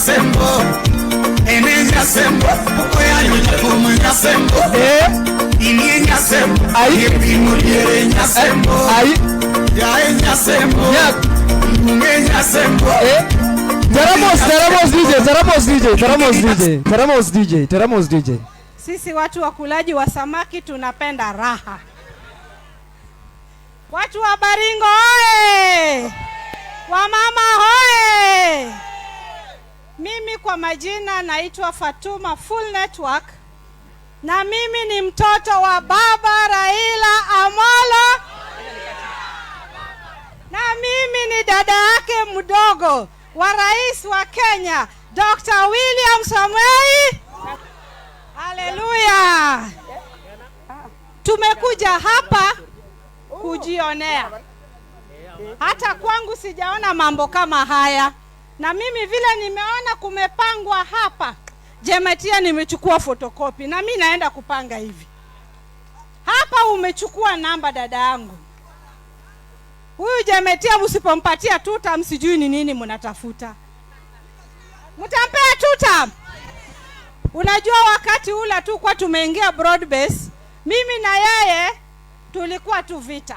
nyasembo ene nyasembo oya nyafumu nyasembo ini nyasembo ayi muliere nyasembo ayi ya nyasembo nge nyasembo Teramos DJ. Sisi watu wakulaji wa samaki tunapenda raha. Watu wa Baringo hoye! Wamama hoye! Mimi kwa majina naitwa Fatuma Full Network, na mimi ni mtoto wa baba Raila Amolo, na mimi ni dada yake mdogo wa rais wa Kenya Dr. William Samoei. Haleluya! Tumekuja hapa kujionea. Hata kwangu sijaona mambo kama haya. Na mimi vile nimeona kumepangwa hapa, Jemetia nimechukua fotokopi na mimi naenda kupanga hivi. Hapa umechukua namba dada yangu. Huyu Jemetia msipompatia tuta msijui ni nini mnatafuta. Mtampea tuta. Unajua wakati ule tu kwa tumeingia broad base, mimi na yeye tulikuwa tu vita.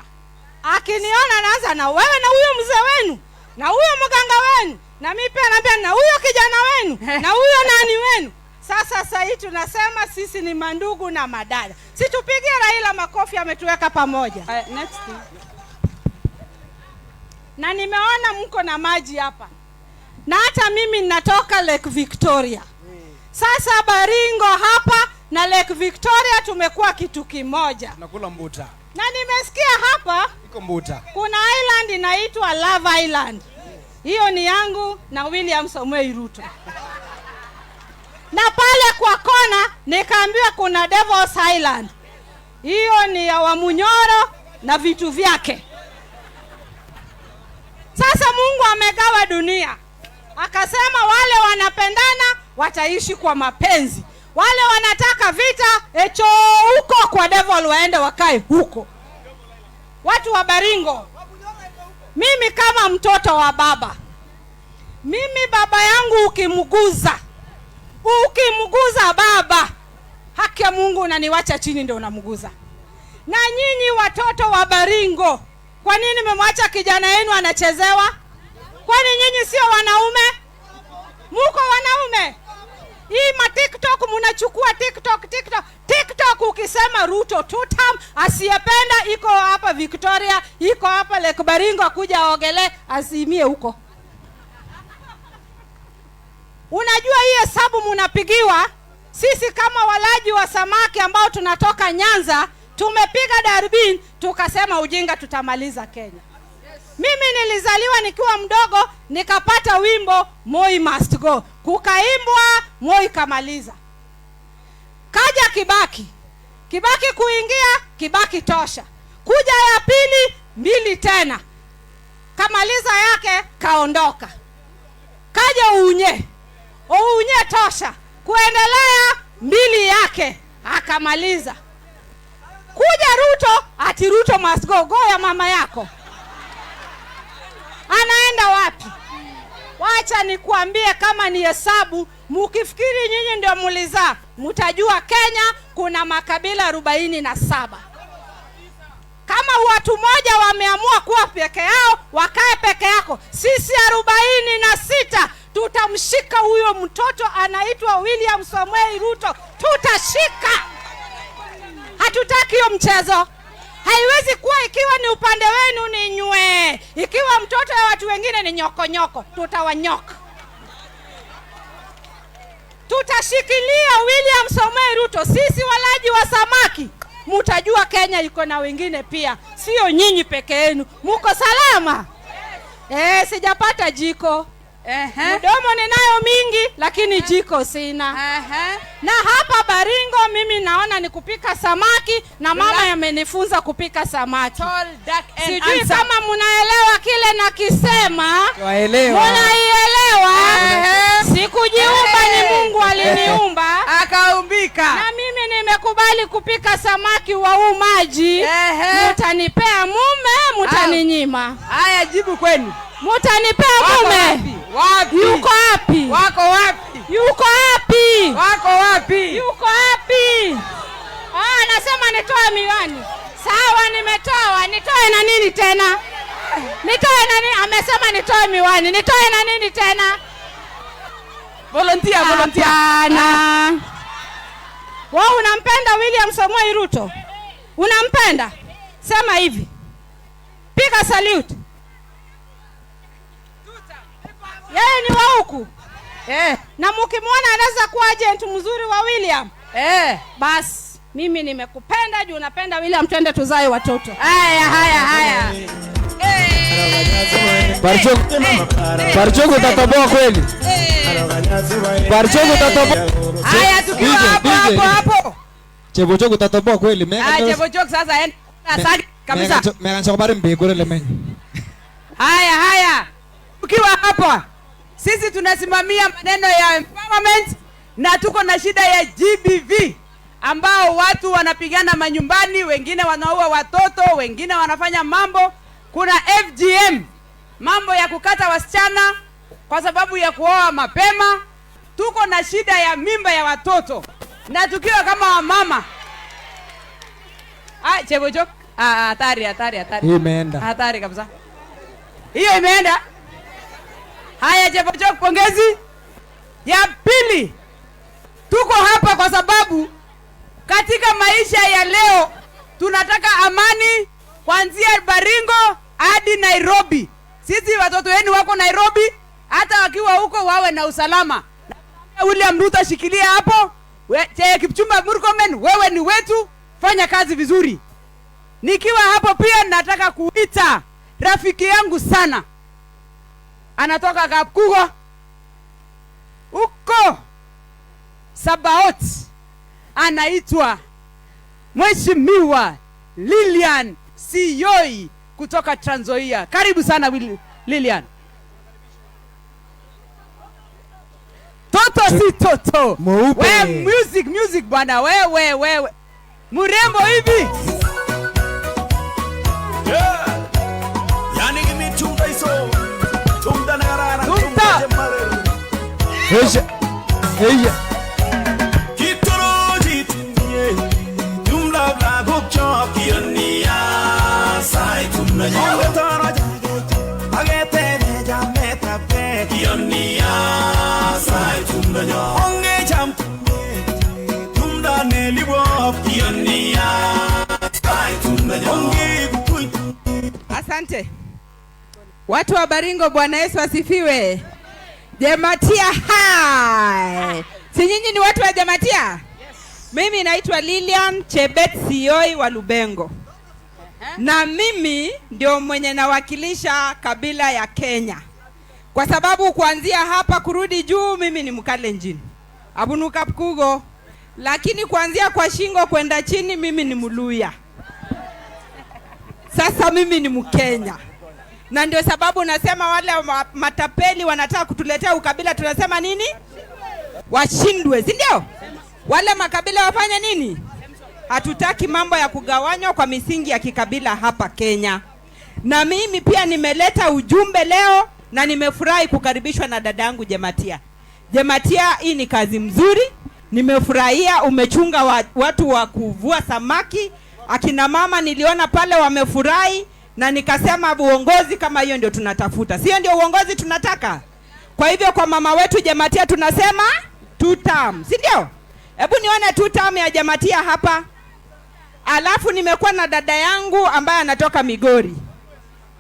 Akiniona anaanza na wewe na huyo mzee wenu, na huyo mganga wenu, na mimi pia naambia na huyo kijana wenu, na huyo nani wenu. Sasa hii tunasema sisi ni mandugu na madada. Situpigie Raila makofi, ametuweka pamoja. Next. Na nimeona mko na maji hapa. Na hata mimi ninatoka Lake Victoria. Sasa Baringo hapa na Lake Victoria tumekuwa kitu kimoja. Nakula mbuta. Na nimesikia hapa iko mbuta. Kuna island inaitwa Love Island. Hiyo ni yangu na William Samoei Ruto. Na pale kwa kona nikaambiwa kuna Devil's Island. Hiyo ni ya Wamunyoro na vitu vyake. Sasa Mungu amegawa dunia. Akasema wale wanapendana wataishi kwa mapenzi. Wale wanataka vita echo huko kwa devil waende wakae huko. Watu wa Baringo, mimi kama mtoto wa baba, mimi baba yangu ukimguza baba, haki ya Mungu unaniwacha chini ndio unamguza. Na nyinyi watoto wa Baringo, kwa nini mmemwacha kijana wenu anachezewa? Kwani nyinyi sio wanaume? Muko wanaume? Hii ma TikTok mnachukua TikTok ukisema Ruto tutam asiyependa iko hapa Victoria, iko hapa Lake Baringo kuja aogele asimie huko. Unajua hii hesabu mnapigiwa, sisi kama walaji wa samaki ambao tunatoka Nyanza, tumepiga darubini tukasema ujinga tutamaliza Kenya. Mimi nilizaliwa nikiwa mdogo, nikapata wimbo Moi must go. Kukaimbwa, Moi kamaliza. Kaja Kibaki kuingia, Kibaki tosha. Kuja ya pili, 2 tena. Kamaliza yake, kaondoka. Kaja Unye tosha. Kuendelea 2 yake, akamaliza. Kuja Ruto, ati Ruto must go. Go ya mama yako. Anaenda wapi? Wacha nikuambie kama ni hesabu, mkifikiri nyinyi ndio mulizaa, mtajua Kenya kuna makabila 47. Kama watu moja wameamua kuwa peke yao, wakae peke yako. Sisi 46 tutamshika huyo mtoto anaitwa William Samoei Ruto. Tutashika. Hatutaki hiyo mchezo. Haiwezi kuwa ikiwa ni upande wenu ni nywe. Ikiwa mtoto ya watu wengine ni nyoko. Tutawanyoka. Tutashikilia William Samoei Ruto. Sisi walaji wa samaki, mtajua Kenya iko na wengine pia. Sio nyinyi peke yenu. Muko salama? Sijapata jiko. Mdomo ninayo mingi lakini jiko sina. Na hapa Baringo mimi naona ni kupika samaki na mama yamenifunza kupika samaki. Sijui kama mnaelewa kile nakisema. Mnaielewa? Sikujiumba, ni Mungu aliniumba akaumbika. Na mimi nimekubali kupika samaki wa maji. Mtanipea mume, mtaninyima. Haya, jibu kwenu. Mtanipea mume. Wapi? Yuko wapi? Wako wapi? Yuko wapi? Wako wapi? Yuko wapi? Anasema nitoe miwani. Sawa, nimetoa. Nitoe na nini tena? Nitoe na nini? Amesema nitoe miwani. Nitoe na nini tena? Volunteer. Hapana. Wewe unampenda William Samoei Ruto? Unampenda? Sema hivi. Piga salute. Yeye ni wa huku. Na mkimwona anaweza kuwa agent mzuri wa William. Bas, mimi nimekupenda juu unapenda William, twende tuzae watoto. Haya. Barchogo tataboa kweli. Barchogo tataboa. Haya, tukiwa hapo. Chebochogo tataboa kweli. Chebochogo sasa asante kabisa. Mega chokobari mbegore lemen. Haya. Tukiwa hapa sisi tunasimamia maneno ya empowerment na tuko na shida ya GBV ambao watu wanapigana manyumbani, wengine wanaua watoto, wengine wanafanya mambo. Kuna FGM, mambo ya kukata wasichana kwa sababu ya kuoa mapema. Tuko na shida ya mimba ya watoto. Na tukiwa kama wamama. Chebocho. Hatari. Imeenda. Hatari kabisa. Hiyo imeenda. Haya, Chebocho, pongezi. Ya pili, tuko hapa kwa sababu katika maisha ya leo tunataka amani kuanzia Baringo hadi Nairobi. Sisi watoto wenu wako Nairobi, hata wakiwa huko wawe na usalama. William Ruto, shikilia hapo. Kipchumba Murkomen, wewe ni wetu, fanya kazi vizuri. Nikiwa hapo pia nataka kuita rafiki yangu sana. Anatoka Kapkugo huko Sabaot, anaitwa Mheshimiwa Lilian Siyoi kutoka Trans Nzoia. Karibu sana Lilian. Toto si toto. We music bwana, wewe. Murembo hivi. Yani gimi chumba iso. Chumda nagarara. Heya. Kitoro jitinye. Jumla blago chop kiyonia. Sai tumna nyawa. Agete neja meta pe kiyonia. Sai tumna nyawa. Onge jam tumda neliwo kiyonia. Sai tumna nyawa. Asante. Watu wa Baringo, Bwana Yesu asifiwe. Jematia hai. Si nyinyi ni watu wa Jematia? Yes. Mimi naitwa Lilian Chebet Siyoi wa Lubengo. Na mimi ndio mwenye nawakilisha kabila ya Kenya. Kwa sababu kuanzia hapa kurudi juu mimi ni Mkalenjin. Abunu Kapkugo. Lakini kuanzia kwa shingo kwenda chini mimi ni Muluya. Sasa mimi ni Mkenya. Na ndio sababu nasema wale matapeli wanataka kutuletea ukabila, tunasema nini? Washindwe, si ndio? Wale makabila wafanye nini? Hatutaki mambo ya kugawanywa kwa misingi ya kikabila hapa Kenya. Na mimi pia nimeleta ujumbe leo na nimefurahi kukaribishwa na dadangu Jematia. Jematia, hii ni kazi mzuri. Nimefurahia umechunga watu wa kuvua samaki. Akina mama niliona pale wamefurahi na nikasema uongozi kama hiyo ndio tunatafuta. Sio ndio uongozi tunataka? Kwa hivyo kwa mama wetu Jematia tunasema 2 term. Si ndio? Hebu nione 2 term ya Jematia hapa. Alafu nimekuwa na dada yangu ambaye anatoka Migori,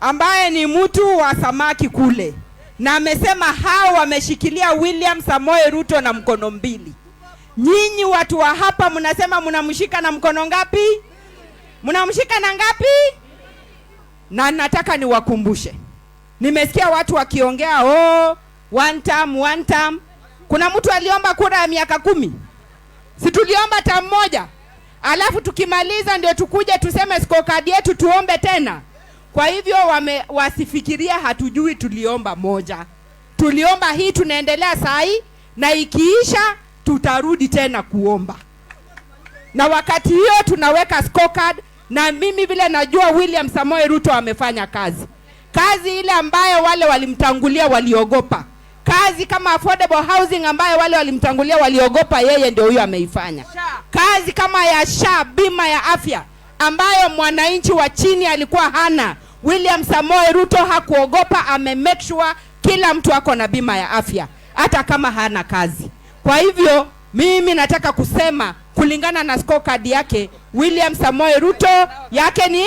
ambaye ni mtu wa samaki kule. Na amesema hao wameshikilia William Samoei Ruto na mkono mbili. Nyinyi watu wa hapa mnasema mnamshika na mkono ngapi? Mnamshika na ngapi? Na nataka niwakumbushe. Nimesikia watu wakiongea one term. Kuna mtu aliomba kura ya miaka 10. Si tuliomba term moja. Alafu tukimaliza ndio tukuje tuseme scorecard yetu tuombe tena. Kwa hivyo wasifikiria hatujui tuliomba moja. Tuliomba hii, tunaendelea sahi, na ikiisha tutarudi tena kuomba. Na wakati hiyo tunaweka scorecard, na mimi vile najua William Samoei Ruto amefanya kazi ile ambayo wale walimtangulia waliogopa. Kazi kama affordable housing ambayo wale walimtangulia waliogopa, yeye ndio huyo ameifanya. Kazi kama ya SHA, bima ya afya ambayo mwananchi wa chini alikuwa hana, William Samoei Ruto hakuogopa, make sure kila mtu ako na bima ya afya hata kama hana kazi. Kwa hivyo mimi nataka kusema kulingana na scorecard yake, William Samoei Ruto yake ni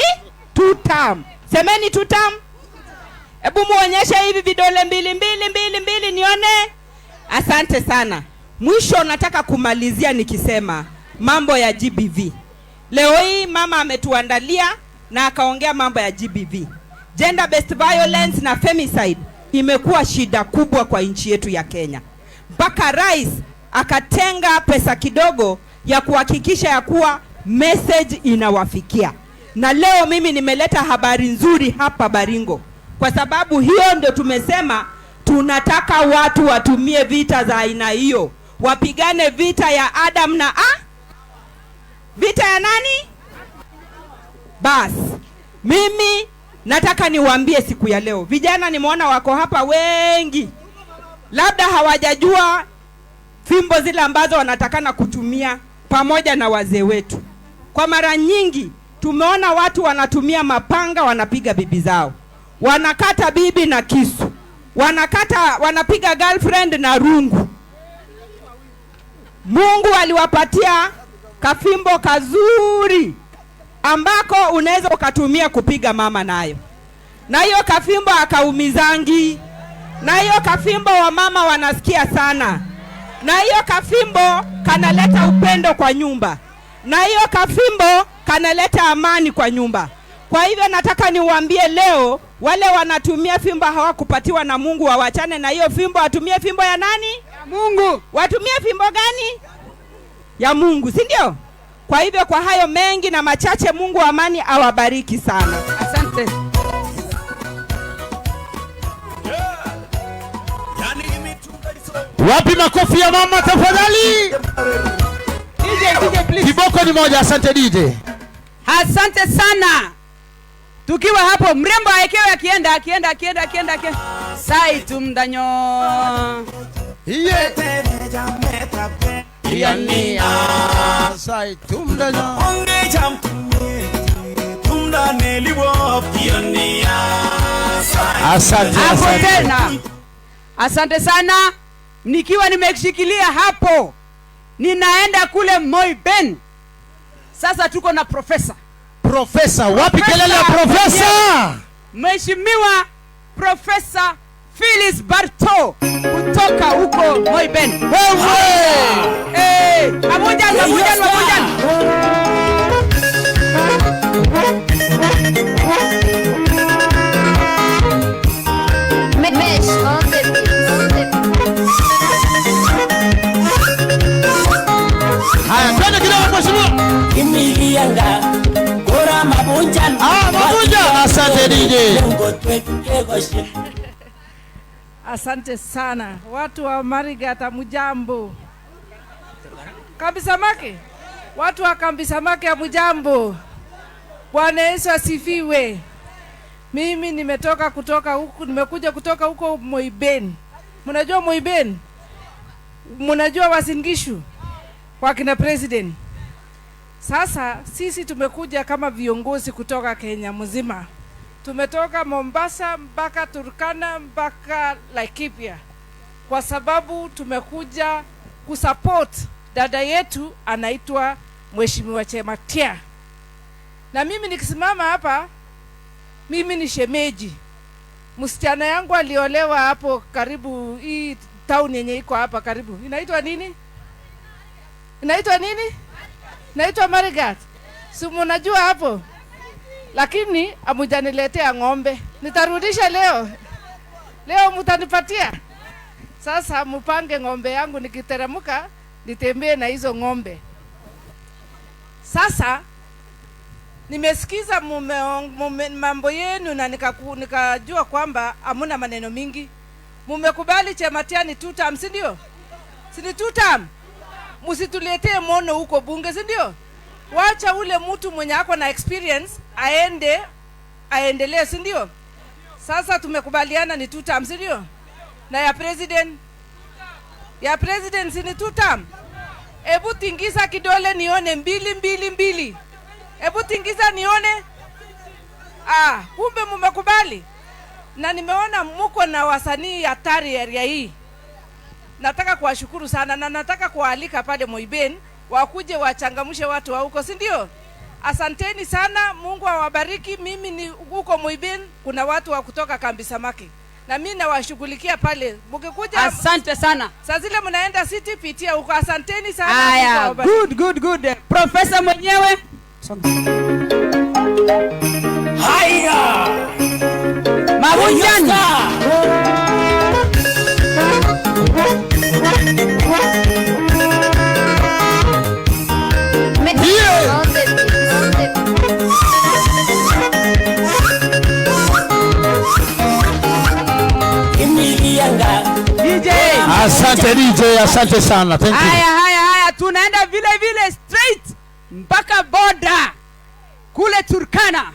2 term. Semeni 2 term. Hebu muonyeshe hivi vidole mbili nione. Asante sana. Mwisho nataka kumalizia nikisema mambo ya GBV. Leo hii mama ametuandalia na akaongea mambo ya GBV. Gender based violence na femicide imekuwa shida kubwa kwa nchi yetu ya Kenya. Mpaka rais akatenga pesa kidogo ya kuhakikisha ya kuwa message inawafikia. Na leo mimi nimeleta habari nzuri hapa Baringo. Kwa sababu hiyo ndio tumesema tunataka watu watumie vita za aina hiyo. Wapigane vita ya Adam na vita ya nani? Bas. Mimi nataka niwaambie siku ya leo. Vijana nimeona wako hapa wengi. Labda hawajajua fimbo zile ambazo wanatakana kutumia pamoja na wazee wetu. Kwa mara nyingi tumeona watu wanatumia mapanga wanapiga bibi zao. Wanakata bibi na kisu. Wanapiga girlfriend na rungu. Mungu aliwapatia kafimbo kazuri ambako unaweza ukatumia kupiga mama nayo. Na hiyo kafimbo akaumizangi. Na hiyo kafimbo wa mama wanasikia sana. Na hiyo kafimbo kanaleta upendo kwa nyumba. Na hiyo kafimbo kanaleta amani kwa nyumba. Kwa hivyo nataka niwaambie leo, wale wanatumia fimbo hawakupatiwa na Mungu, wawachane na hiyo fimbo, watumie fimbo ya nani? Ya Mungu. Watumie fimbo gani? Ya Mungu, si ndio? Kwa hivyo kwa hayo mengi na machache, Mungu wa amani awabariki sana. Asante. Wapi makofi ya mama tafadhali? DJ please. Kiboko ni moja. Asante DJ. Asante sana. Tukiwa hapo mrembo aekewe akienda. Sai tumdanyo. Iye. Yani sai tumdanyo. Onge jam tumdane libo yani Asante. Asante sana. Nikiwa nimeshikilia hapo, ninaenda kule Moiben. Sasa tuko na profesa. Wapi kelele ya profesa? Mheshimiwa Profesa Phyllis Barto kutoka huko Moiben. Pamoja. Haya, twende kidogo mheshimiwa. Kimilianga kora mabunjan. Mabunja. Asante DJ. Asante sana watu wa Marigat, mujambo. Kambisamaki, watu wa Kambisamaki mujambo. Bwana Yesu asifiwe. Mimi nimekuja kutoka huko Moiben. Mnajua Moiben? Mnajua Uasin Gishu kwa kina president. Sasa sisi tumekuja kama viongozi kutoka Kenya mzima. Tumetoka Mombasa mpaka Turkana mpaka Laikipia kwa sababu tumekuja kusupport dada yetu anaitwa Mheshimiwa Chematia. Na mimi nikisimama hapa, mimi ni shemeji. Msichana yangu aliolewa hapo karibu hii town yenye iko hapa karibu. Inaitwa nini? Inaitwa Marigat. Si mnajua hapo? Lakini amujaniletea ng'ombe. Nitarudisha leo. Leo mtanipatia. Sasa mpange ng'ombe yangu nikiteremka nitembee na hizo ng'ombe. Sasa nimesikiza mambo yenu na nikajua kwamba hamuna maneno mingi. Mumekubali Chematia ni 2 term, si ndio? Si ni 2 term? Msituletee mono huko bunge, si ndio? Wacha ule mtu mwenye ako na experience aendelee, si ndio? Sasa tumekubaliana ni 2 term, si ndio? Na ya president ya president ni 2 term. Hebu tingiza kidole nione 222. Hebu tingiza nione. Kumbe mmekubali. Na nimeona mko na wasanii hatari area hii. Nataka kuwashukuru sana na nataka kualika pale Moiben wakuje wachangamshe watu wa huko, si ndio? Asanteni sana, Mungu awabariki. Mimi ni huko Moiben, kuna watu wa kutoka kambi samaki. Na mimi nawashughulikia pale. Mkikuja Asante sana. Saa zile mnaenda city pitia huko. Asanteni sana. Haya, good. Profesa mwenyewe. Haya. Mabunjani. DJ. Asante DJ, asante sana. Thank you. Haya, tunaenda vile straight mpaka boda kule Turkana.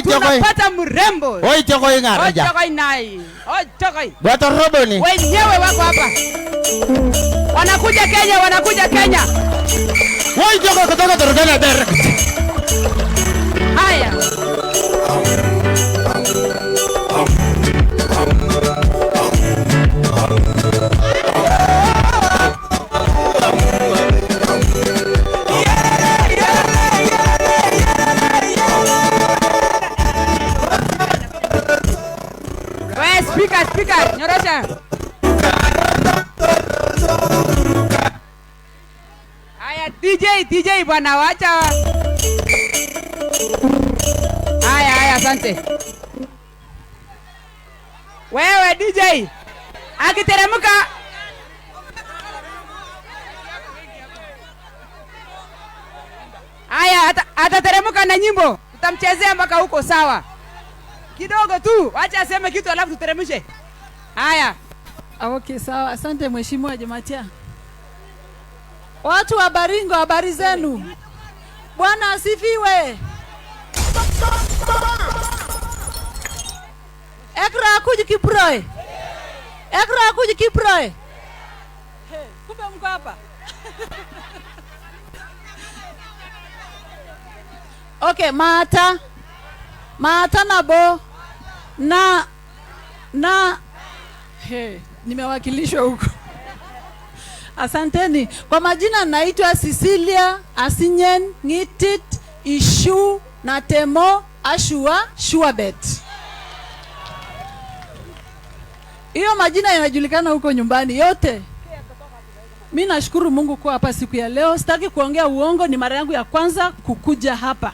Tunapata mrembo. Oitokoi ngaraja. Oitokoi nai. Oitokoi. Watu roboni. Wenyewe wako hapa. Wanakuja Kenya. Oitokoi kutoka Turkana direct. Haya. Speaker, nyorosha. Haya, DJ bwana, wacha. Haya, asante. Wewe DJ akiteremka. Haya, atateremka na nyimbo. Tutamchezea mpaka huko, sawa? Kidogo tu, wacha aseme kitu alafu tuteremshe. Haya. Okay, sawa. Asante Mheshimiwa Jematia. Watu wa Baringo, habari zenu? Bwana asifiwe. Ekra kuji kiproe. Kumbe mko hapa. Okay, Mata nabo na nimewakilishwa huko. Asanteni. Kwa majina naitwa Cecilia Asinyen Ngitit Ishu na Temo Ashua Shuabet. Hiyo majina yanajulikana huko nyumbani yote. Mimi nashukuru Mungu kwa hapa siku ya leo. Sitaki kuongea uongo, ni mara yangu ya kwanza kukuja hapa.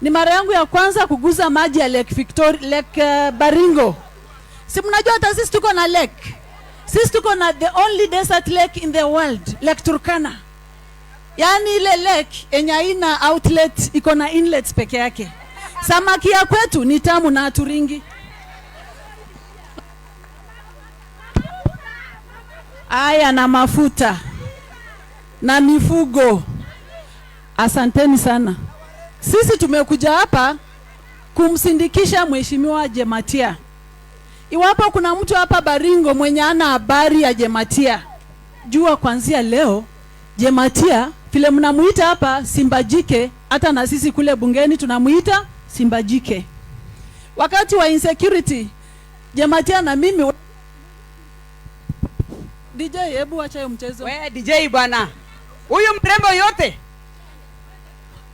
Ni mara yangu ya kwanza kuguza maji ya Lake Victoria, Lake Baringo. Si mnajua hata sisi tuko na lake. Sisi tuko na the only desert lake in the world, Lake Turkana. Yaani ile lake yenye haina outlet, iko na inlets peke yake. Samaki ya kwetu ni tamu na haturingi. Aya, na mafuta na mifugo. Asanteni sana. Sisi tumekuja hapa kumsindikisha Mheshimiwa Jematia. Iwapo kuna mtu hapa Baringo mwenye ana habari ya Jematia, jua kuanzia leo Jematia vile mnamuita hapa Simbajike, hata na sisi kule bungeni tunamuita Simbajike. Wakati wa insecurity Jematia na mimi DJ, hebu acha hiyo mchezo. Wewe DJ bwana. Huyu mrembo yote.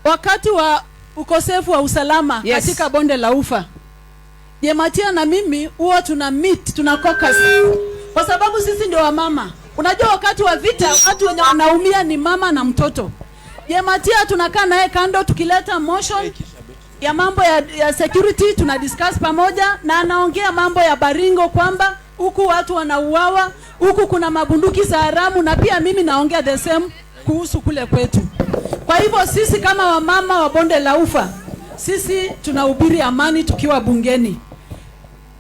Wakati wa ukosefu wa usalama katika bonde la Ufa, Jematia na mimi huwa tuna meet, tuna caucus. Kwa sababu sisi ndio wa mama. Unajua wakati wa vita watu wenye wanaumia ni mama na mtoto. Jematia tunakaa naye kando tukileta motion ya mambo ya security, tuna discuss pamoja na anaongea mambo ya Baringo kwamba huku watu wanauawa, huku kuna mabunduki za haramu, na pia mimi naongea the same kuhusu kule kwetu. Kwa hivyo sisi kama wamama wa bonde la Ufa, sisi tunahubiri amani tukiwa bungeni.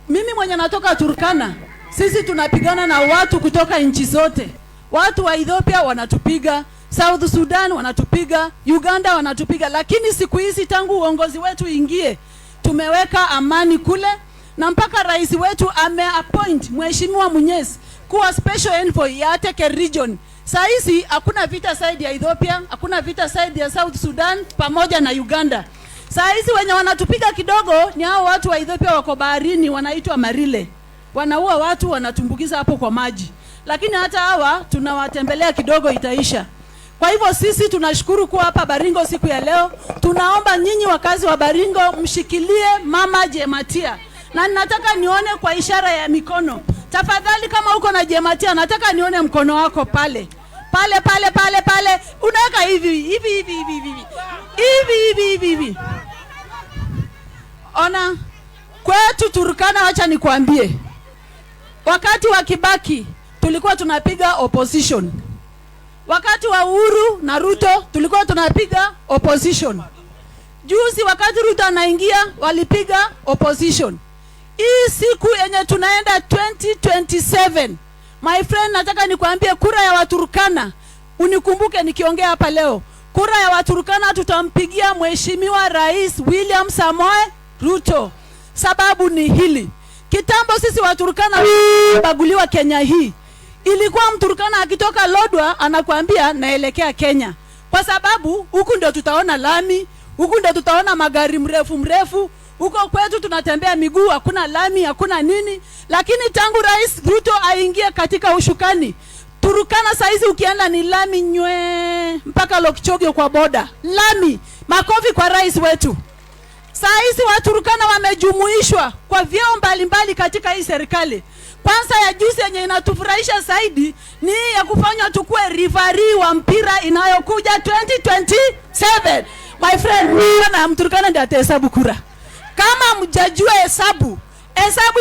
Mimi mwenye natoka Turkana, sisi tunapigana na watu kutoka nchi zote. Watu wa Ethiopia wanatupiga, South Sudan wanatupiga, Uganda wanatupiga, lakini siku hizi tangu uongozi wetu ingie, tumeweka amani kule. na mpaka rais wetu ameappoint Mheshimiwa Munyesi kuwa special envoy ya Ateke region. Saa hizi hakuna vita side ya Ethiopia, hakuna vita side ya South Sudan pamoja na Uganda. Saa hizi wenye wanatupiga kidogo ni hao watu wa Ethiopia wako baharini, wanaitwa Marile. Wanaua watu, wanatumbukiza hapo kwa maji. Lakini hata hawa tunawatembelea kidogo itaisha. Kwa hivyo sisi tunashukuru kuwa hapa Baringo siku ya leo. Tunaomba nyinyi wakazi wa Baringo mshikilie Mama Jematia. Na nataka nione kwa ishara ya mikono. Tafadhali kama uko na Jematia, nataka nione mkono wako pale. Pale. Unaweka hivi. Hivi. Ona, kwetu Turkana, wacha nikwambie. Wakati wa Kibaki tulikuwa tunapiga opposition. Wakati wa Uhuru na Ruto tulikuwa tunapiga opposition. Juzi wakati Ruto anaingia walipiga opposition. Hii siku yenye tunaenda 2027, my friend, nataka nikwambie kura ya Waturkana, unikumbuke nikiongea hapa leo. Kura ya Waturkana tutampigia Mheshimiwa Rais William Samoei Ruto. Sababu ni hili. Kitambo sisi Waturkana baguliwa Kenya hii. Ilikuwa Mturkana akitoka Lodwar anakuambia naelekea Kenya. Kwa sababu huku ndio tutaona lami, huku ndio tutaona magari mrefu. Huko kwetu tunatembea miguu, hakuna lami, hakuna nini. Lakini tangu Rais Ruto aingie katika ushukani, Turkana saizi ukienda ni lami nywe mpaka Lokchogio kwa boda. Lami. Makofi kwa rais wetu. Saizi Waturkana wamejumuishwa kwa vyeo mbalimbali katika hii serikali. Kwanza ya juzi yenye inatufurahisha zaidi ni ya kufanywa tukue referee wa mpira inayokuja 2027. My friend, na Mturkana ndiye atahesabu kura. Kama mjajua hesabu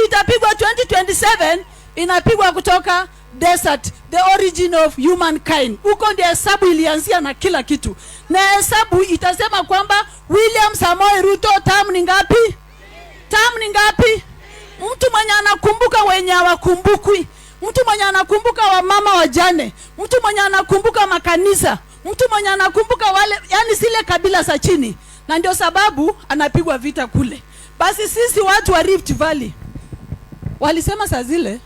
itapigwa 2027, inapigwa kutoka desert, the origin of humankind. Huko ndio hesabu ilianzia na kila kitu. Na hesabu itasema kwamba William Samoei Ruto term ni ngapi? Mtu mwenye anakumbuka wenye hawakumbukwi. Mtu mwenye anakumbuka wamama wajane. Mtu mwenye anakumbuka makanisa. Mtu mwenye anakumbuka wale, yani zile kabila za chini. Na ndio sababu anapigwa vita kule. Basi sisi watu wa Rift Valley walisema saa zile,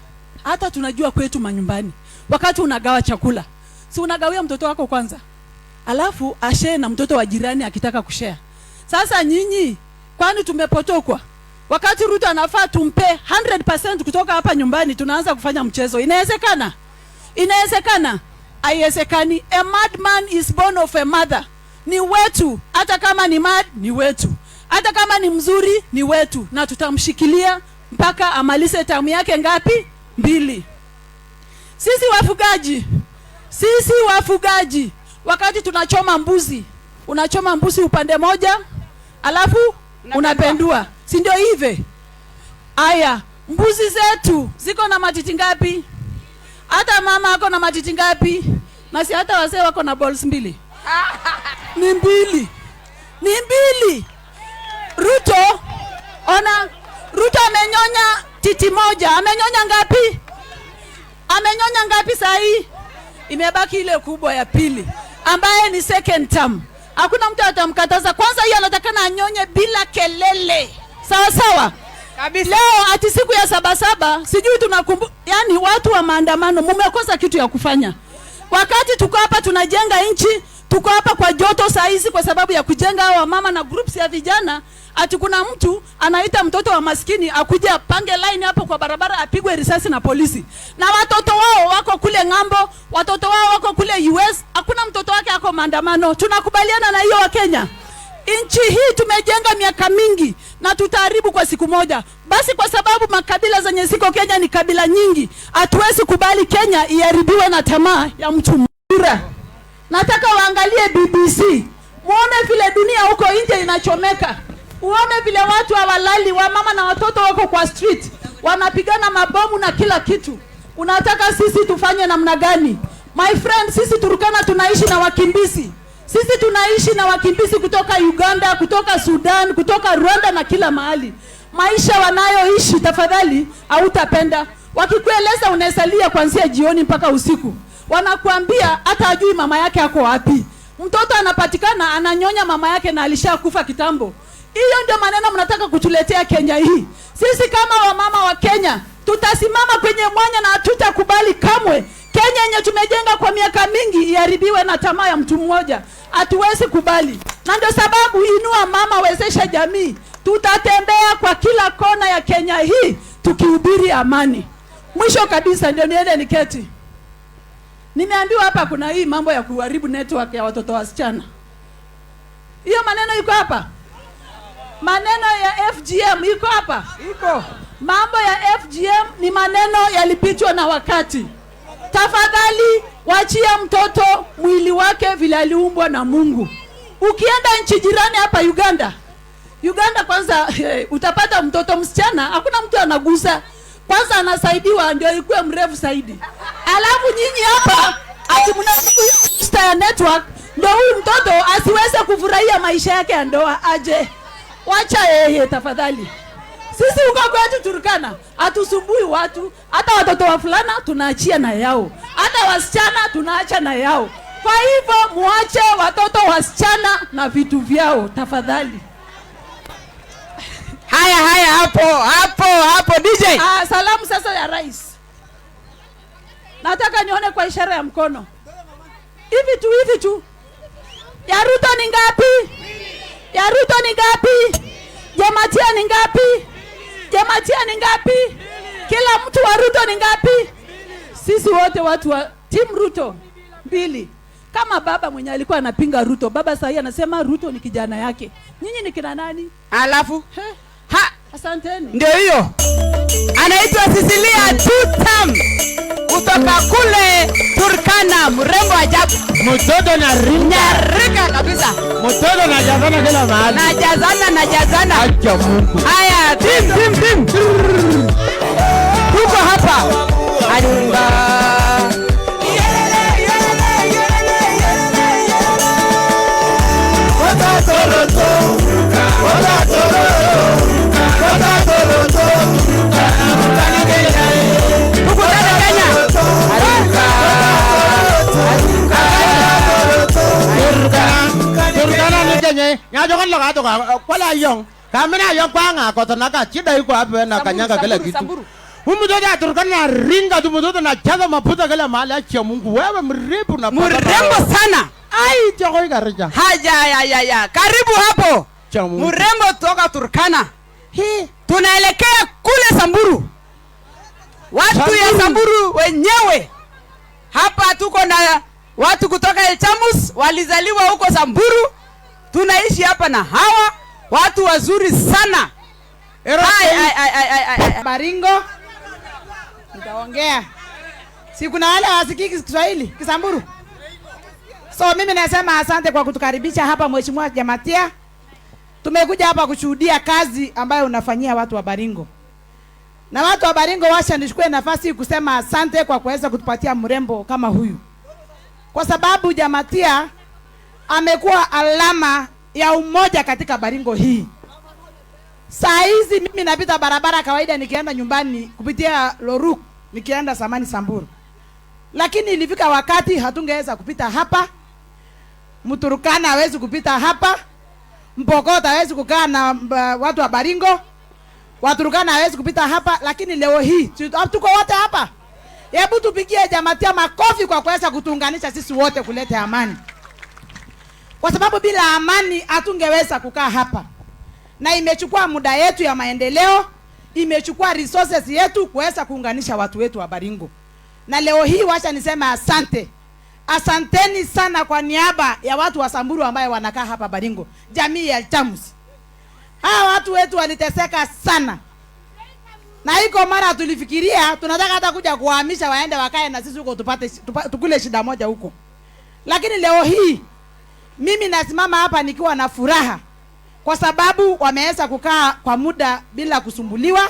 hata tunajua kwetu manyumbani, wakati unagawa chakula, si unagawia mtoto wako kwanza, alafu ashare na mtoto wa jirani akitaka kushare. Sasa nyinyi kwani tumepotokwa? Wakati Ruto anafaa tumpe 100% kutoka hapa nyumbani, tunaanza kufanya mchezo. Inawezekana? Haiwezekani. A madman is born of a mother. Ni wetu, hata kama ni mad ni wetu, hata kama ni mzuri ni wetu, na tutamshikilia mpaka amalize tamu yake ngapi? 2. Sisi wafugaji, wakati tunachoma mbuzi, unachoma mbuzi upande moja, alafu unapendua, si ndio hivi? Aya, mbuzi zetu ziko na matiti ngapi? Hata mama ako na matiti ngapi? Na si hata wazee wako na balls 2. Ni mbili. Ruto amenyonya titi moja. Amenyonya ngapi sahi? Imebaki ile kubwa ya pili ambaye ni second term. Hakuna mtu atamkataza. Kwanza yeye anatakana anyonye bila kelele. Sawa kabisa. Leo ati siku ya 77 sijui tunakumbuka, yani watu wa maandamano mmekosa kitu ya kufanya. Wakati tuko hapa tunajenga nchi, tuko hapa kwa joto saizi kwa sababu ya kujenga hawa mama na groups ya vijana, ati kuna mtu anaita mtoto wa maskini akuja pange line hapo kwa barabara apigwe risasi na polisi. Na watoto wao wako kule ng'ambo, watoto wao wako kule US, hakuna mtoto wake ako maandamano. Tunakubaliana na hiyo wa Kenya? Nchi hii tumejenga miaka mingi na tutaharibu kwa siku moja. Basi kwa sababu makabila zenye ziko Kenya ni kabila nyingi, hatuwezi kubali Kenya iharibiwe na tamaa ya mtu mmoja. Nataka waangalie BBC. Muone vile dunia huko nje inachomeka. Uone vile watu hawalali, wa mama na watoto wako kwa street, wanapigana mabomu na kila kitu. Unataka sisi tufanye namna gani? My friend, sisi Turkana tunaishi na wakimbizi. Sisi tunaishi na wakimbizi kutoka Uganda, kutoka Sudan, kutoka Rwanda na kila mahali. Maisha wanayoishi tafadhali hautapenda. Wakikueleza unaesalia kuanzia jioni mpaka usiku. Wanakuambia hata ajui mama yake ako wapi. Mtoto anapatikana ananyonya mama yake na alishakufa kitambo. Hiyo ndio maneno mnataka kutuletea Kenya hii. Sisi kama wamama wa Kenya tutasimama kwenye mwanya na hatutakubali kamwe Kenya yenye tumejenga kwa miaka mingi iharibiwe na tamaa ya mtu mmoja. Hatuwezi kubali. Na ndio sababu Inua Mama Wezesha Jamii tutatembea kwa kila kona ya Kenya hii tukihubiri amani. Mwisho kabisa ndio niende niketi. Nimeambiwa hapa kuna hii mambo ya kuharibu network ya watoto wasichana. Hiyo maneno iko hapa. Maneno ya FGM iko hapa. Iko. Mambo ya FGM ni maneno yalipitwa na wakati. Tafadhali wachia mtoto mwili wake vile aliumbwa na Mungu. Ukienda nchi jirani hapa Uganda kwanza utapata mtoto msichana hakuna mtu anagusa. Kwanza anasaidiwa ndio ikuwe mrefu zaidi. Alafu nyinyi hapa ati mna network ndio huyu mtoto asiweze kufurahia maisha yake ya ndoa aje. Wacha yeye tafadhali. Sisi uko kwetu Turkana hatusumbui watu, hata watoto wa fulana tunaachia na yao, hata wasichana tunaacha na yao. Kwa hivyo muache watoto wasichana na vitu vyao tafadhali. Haya hapo DJ. Salamu sasa ya rais. Nataka nione kwa ishara ya mkono. Hivi tu. Ya Ruto ni ngapi? Ya Ruto ni ngapi? Jematia ni ngapi? Jematia ni ngapi? Kila mtu wa Ruto ni ngapi? Sisi wote watu wa Team Ruto 2. Kama baba mwenye alikuwa anapinga Ruto, baba sasa anasema Ruto ni kijana yake. Nyinyi ni kina nani? Alafu asanteni. Ndio hiyo. Anaitwa Cecilia Tutam kutoka kule Turkana, mrembo ajabu. Mtoto na rika kabisa. Mtoto na jazana kila mahali. Najazana. Acha Mungu. Haya, tim. Tuko hapa. Adunga. Nyajokan loka to kwala yong kamena yong kwanga kotonaka chida yuko hapo na kanyanga kila kitu. Umutoto ya Turkana ringa tumutoto na chaza mafuta kila mahali. Acha Mungu wewe mrefu na mrembo sana. Ai choko ikarija. Haja. Karibu hapo. Mrembo toka Turkana. Tunaelekea kule Samburu. Watu ya Samburu wenyewe. Hapa tuko na watu kutoka Elchamus walizaliwa huko Samburu. Tunaishi hapa na hawa watu wazuri sana. Baringo nitaongea. Si kuna wale wasikii Kiswahili, Kisamburu. So mimi nasema asante kwa kutukaribisha hapa Mheshimiwa Jematia. Tumekuja hapa kushuhudia kazi ambayo unafanyia watu wa Baringo. Na watu wa Baringo washa nishukue nafasi kusema asante kwa kuweza kutupatia mrembo kama huyu. Kwa sababu Jematia amekuwa alama ya umoja katika Baringo hii. Saa hizi mimi napita barabara kawaida nikienda nyumbani kupitia Loruk, nikienda Samani Samburu. Lakini ilifika wakati hatungeweza kupita hapa. Mturukana hawezi kupita hapa. Mpokota hawezi kukaa na watu wa Baringo. Waturukana hawezi kupita hapa, lakini leo hii tuko wote hapa. Hebu tupigie Jematia makofi kwa kuweza kutuunganisha sisi wote kuleta amani. Kwa sababu bila amani hatungeweza kukaa hapa. Na imechukua muda yetu ya maendeleo, imechukua resources yetu kuweza kuunganisha watu wetu wa Baringo. Na leo hii wacha niseme asante. Asanteni sana kwa niaba ya watu wa Samburu ambao wanakaa hapa Baringo. Jamii ya Elchamus. Hawa watu wetu waliteseka sana. Na iko mara tulifikiria tunataka hata kuja kuhamisha waende wakae na sisi huko tukule shida moja huko. Lakini leo hii mimi nasimama hapa nikiwa na furaha kwa sababu wameweza kukaa kwa muda bila kusumbuliwa.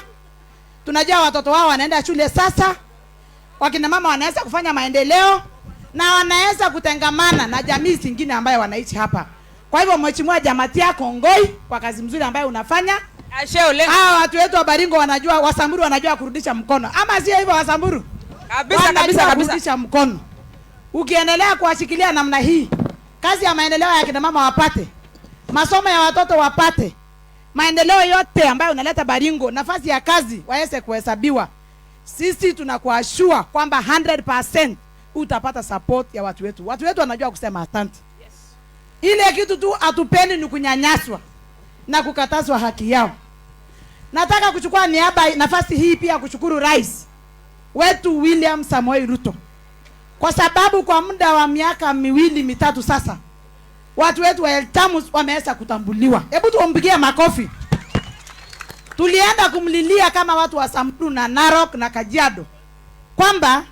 Tunajua watoto wao wanaenda shule sasa. Wakina mama wanaweza kufanya maendeleo na wanaweza kutengamana na jamii zingine ambayo wanaishi hapa. Kwa hivyo Mheshimiwa Jematia Kongoi kwa kazi mzuri ambayo unafanya. Hawa watu wetu wa Baringo wanajua, Wasamburu wanajua kurudisha mkono. Ama sio hivyo Wasamburu? Kabisa. Kurudisha mkono. Ukiendelea kuwashikilia namna hii, kazi ya maendeleo ya kina mama wapate, masomo ya watoto wapate, maendeleo yote ambayo unaleta Baringo, nafasi ya kazi waweze kuhesabiwa. Sisi tunakuashua kwamba 100% utapata support ya watu wetu. Watu wetu wanajua kusema asante. Ile kitu tu atupendi ni kunyanyaswa na kukatazwa haki yao. Nataka kuchukua nafasi hii pia kushukuru rais wetu William Samoei Ruto, kwa sababu kwa muda wa miaka 2-3 sasa watu wetu wa Eltamus wameweza kutambuliwa. Hebu tuompigie makofi. Tulienda kumlilia kama watu wa Samburu na Narok na Kajiado kwamba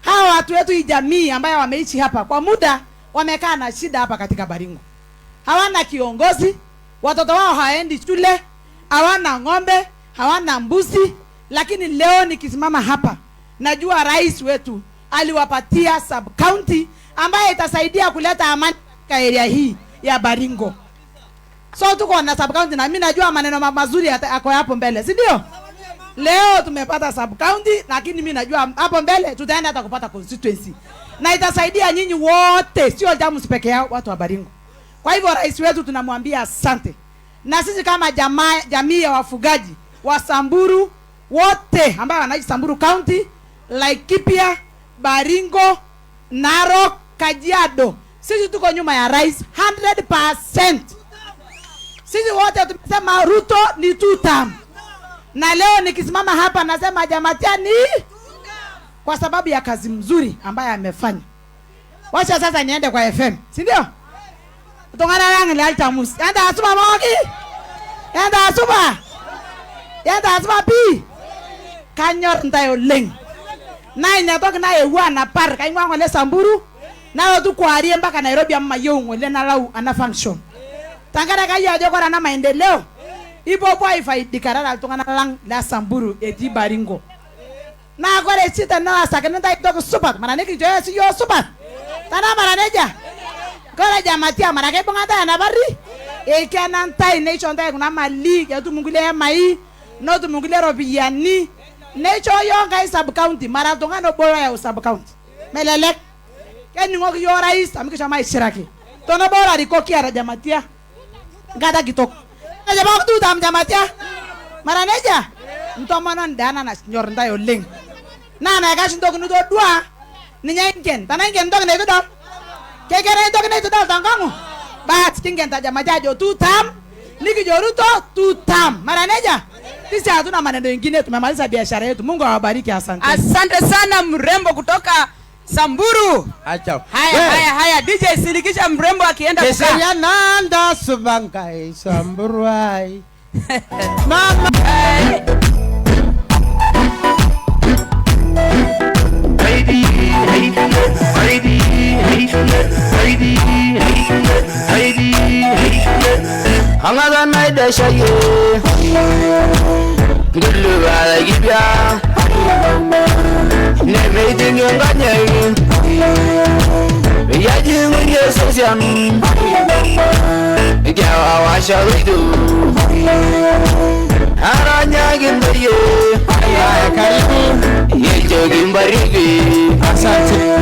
hawa watu wetu, hii jamii ambayo wameishi hapa kwa muda, wamekaa na shida hapa katika Baringo. Hawana kiongozi, watoto wao haendi shule, hawana ng'ombe, hawana mbuzi. Lakini leo nikisimama hapa, najua rais wetu aliwapatia sub county ambaye itasaidia kuleta amani katika area hii ya Baringo. So tuko na sub county na mimi najua maneno mazuri yako hapo mbele, si ndio? Leo tumepata sub county, lakini mimi najua hapo mbele tutaenda hata kupata constituency. Na itasaidia nyinyi wote, sio Eltamus peke yao, watu wa Baringo. Kwa hivyo rais wetu tunamwambia asante. Na sisi kama jamii ya wafugaji wa Samburu wote ambao wanaishi Samburu County, Laikipia, Baringo, Narok, Kajiado, sisi tuko nyuma ya rais 100%. Sisi wote tumesema Ruto ni 2 term. Na leo nikisimama hapa nasema Jamatia ni kwa sababu ya kazi mzuri ambayo amefanya. Wacha sasa niende kwa FM, si ndio? Tungana langu la Eltamus. Enda asuba mogi. Enda asuba. Enda asuba pi. Kanyor ndayo leng. Na inatoka na ewa na par kaingwa ngole Samburu. Na watu kwarie mpaka Nairobi amma yongo le na lau ana function. Tangara kaya jokora na maendeleo. Ipo po ifaidikarara tungana lang la Samburu eti Baringo. Na gore sita na sakana ndai toko super. Maraneki joya si yo super. Tana maraneja. Kora Jamatia marake bongata na bari. Eke nantai nation ndai kuna mali ya tu mungule mai. No tu mungule robiani. Necho yonga sub county maratonga no bora ya sub county. Melelek. Keni ngoki yo rais amikisha mai shiraki. Tono bora rikoki ara Jamatia. Ngada kitok. Jamaku tu tam Jamatia. Maraneja. Ntomana ndana na nyor ndayo leng. Na kashi ndok nudo dua. Ninyengen. Tanangen ndok na ito. Kekere ndok na ito tangangu. Bat kingen ta Jamatia jo 2 term. Niki jo Ruto 2 term. Maraneja. Sisi hatuna maneno mengine, tumemaliza biashara yetu. Mungu awabariki, asante. Asante sana mrembo kutoka Samburu. Acha. Haya DJ silikisha mrembo akienda kukaa. Keseya nanda subangai Samburu ai. Mama. Hangaga naida shaye Gulu wala gibya Neme dingi nganye Yaji ngunye sosiam Gyawa washa widu Haranya gimbaye Haya karibu. Yejo gimbarigi Asante.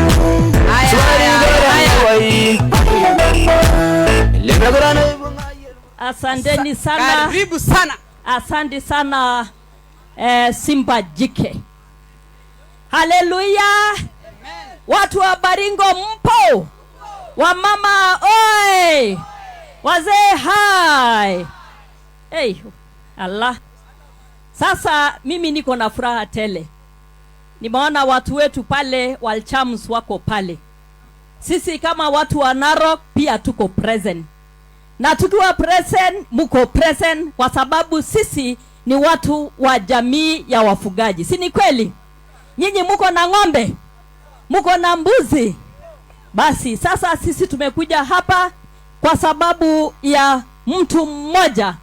Asanteni sana. Karibu sana. Asante sana Simba Jike. Haleluya. Watu wa Baringo mpo? Wamama oi. Wazee hai. Hey, Allah. Sasa mimi niko na furaha tele. Nimeona watu wetu pale wa Eltamus wako pale. Sisi kama watu wa Narok pia tuko present. Na tukiwa present, muko present kwa sababu sisi ni watu wa jamii ya wafugaji. Si ni kweli? Nyinyi muko na ng'ombe? Muko na mbuzi? Basi sasa sisi tumekuja hapa kwa sababu ya mtu mmoja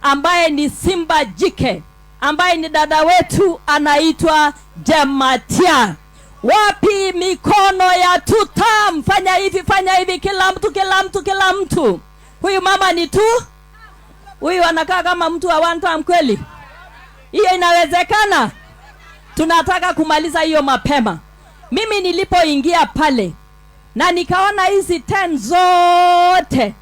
ambaye ni Simba Jike, ambaye ni dada wetu anaitwa Jamatia. Wapi mikono ya tutam? Fanya hivi kila mtu. Huyu mama ni tu. Huyu anakaa kama mtu wa one time kweli? Hiyo inawezekana? Tunataka kumaliza hiyo mapema. Mimi nilipoingia pale na nikaona hizi 10 zote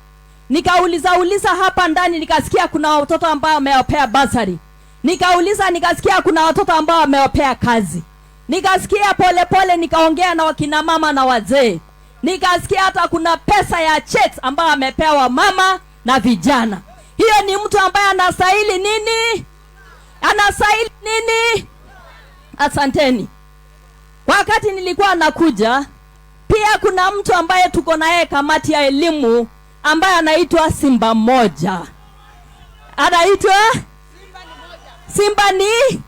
Nikauliza hapa ndani, nikasikia kuna watoto ambao wamewapea basari. Nikasikia kuna watoto ambao wamewapea kazi. Nikasikia pole nikaongea na wakina mama na wazee. Nikasikia hata kuna pesa ya checks ambao amepewa mama na vijana. Hiyo ni mtu ambaye anastahili nini? Anastahili nini? Asanteni. Wakati nilikuwa nakuja, pia kuna mtu ambaye tuko naye kamati ya elimu ambaye anaitwa Simba Moja. Anaitwa Simba ni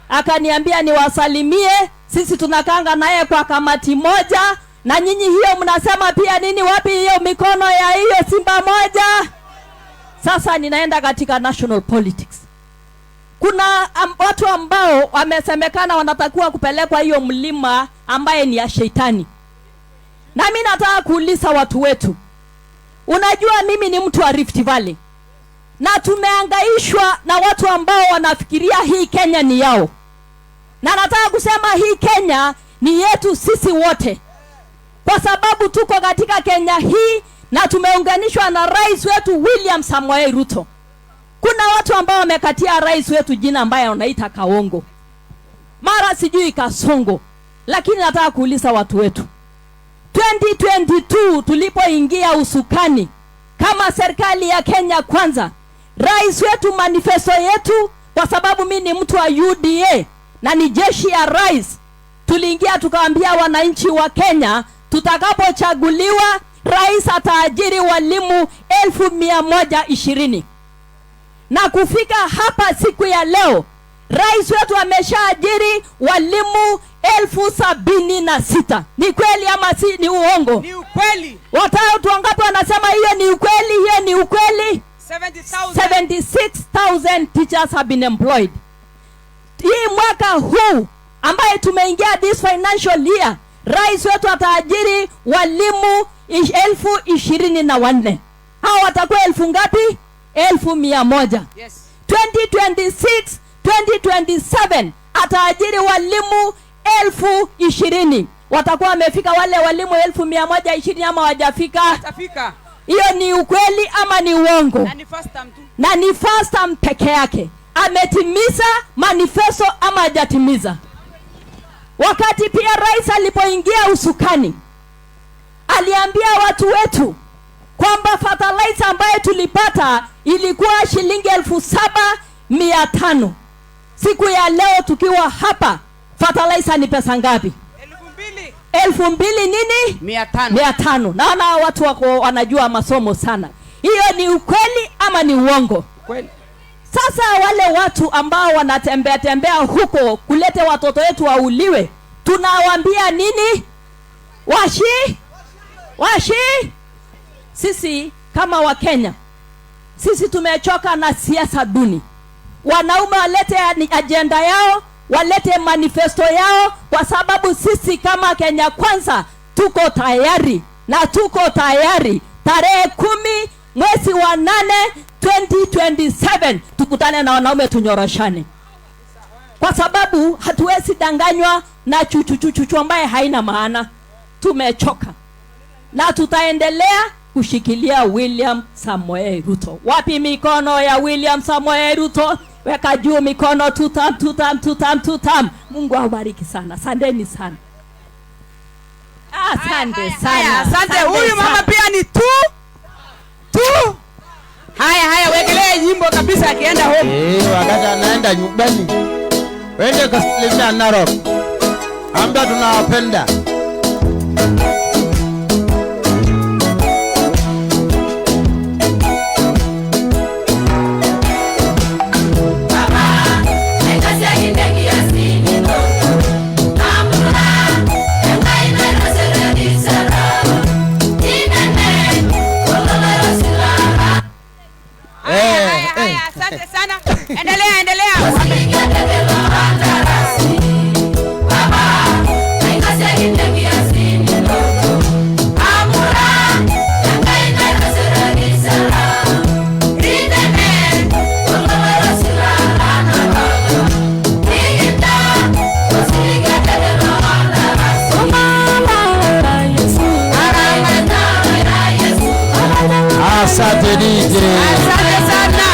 akaniambia niwasalimie, sisi tunakanga naye kwa kamati moja, na nyinyi hiyo mnasema pia nini? Wapi hiyo mikono ya hiyo Simba Moja? Sasa ninaenda katika national politics. Kuna watu ambao wamesemekana wanatakiwa kupelekwa hiyo mlima ambaye ni ya shetani. Na mimi nataka kuuliza watu wetu. Unajua mimi ni mtu wa Rift Valley. Na tumeangaishwa na watu ambao wanafikiria hii Kenya ni yao. Na nataka kusema hii Kenya ni yetu sisi wote. Kwa sababu tuko katika Kenya hii na tumeunganishwa na rais wetu William Samoei Ruto. Kuna watu ambao wamekatia rais wetu jina ambaye wanaita Kaongo. Mara sijui Kasongo. Lakini nataka kuuliza watu wetu. 2022 tulipoingia usukani kama serikali ya Kenya Kwanza, rais wetu manifesto yetu, kwa sababu mimi ni mtu wa UDA na ni jeshi ya rais, tuliingia tukawaambia wananchi wa Kenya tutakapochaguliwa rais ataajiri walimu 120,000. Na kufika hapa siku ya leo, rais wetu ameshaajiri walimu 76,000. Ni kweli ama si ni uongo? Ni ukweli. Watu wangapi wanasema hiyo ni ukweli? Hiyo ni ukweli. 76,000 teachers have been employed. Hii mwaka huu ambaye tumeingia this financial year, rais wetu ataajiri walimu 24,000. Hao watakuwa 1,000 ngapi? 1,100. Yes. 2026, 2027 ataajiri walimu 20,000. Watakuwa wamefika wale walimu 1,120 ama hawajafika? Atafika. Hiyo ni ukweli ama ni uongo? Na ni first time tu. Na ni first time peke yake. Ametimiza manifesto ama hajatimiza? Wakati pia rais alipoingia usukani, aliambia watu wetu kwamba fertilizer ambaye tulipata ilikuwa shilingi 7,500. Siku ya leo tukiwa hapa, fertilizer ni pesa ngapi? 2,000. 2,000 nini? 500. Naona watu wako wanajua masomo sana. Hiyo ni ukweli ama ni uongo? Kweli. Sasa wale watu ambao wanatembea huko kulete watoto wetu wauliwe, tunawaambia nini? Washi. Sisi kama Wakenya, sisi tumechoka na siasa duni. Wanaume walete agenda yao, walete manifesto yao, kwa sababu sisi kama Kenya Kwanza tuko tayari, na tuko tayari tarehe 10 mwezi wa 8 2027 tukutane na wanaume tunyoroshane. Kwa sababu hatuwezi danganywa na chuchu ambaye haina maana. Tumechoka. Na tutaendelea kushikilia William Samoei Ruto. Wapi mikono ya William Samoei Ruto? Weka juu mikono, tutam. Mungu awabariki sana. Asanteni sana. Asante sana. Asante. Huyu mama pia ni tu. Haya, wegelee nyimbo kabisa akienda home. Wakati anaenda nyumbani, wende kusalimia Narok. Ambia tunawapenda. Asante sana. Endelea. Baba, Asante DJ. Asante sana.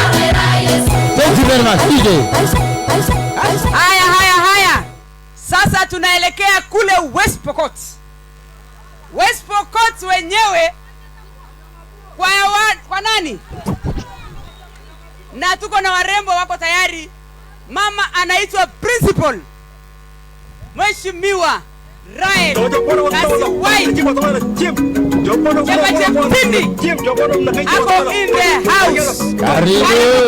Thank you very much DJ. Haya. Sasa tunaelekea kule West Pokot. West Pokot wenyewe kwa nani? Na tuko na warembo wako tayari. Mama anaitwa Principal Mheshimiwa Rael Kasiwai Chepacheptindi ako in the house. Karibu.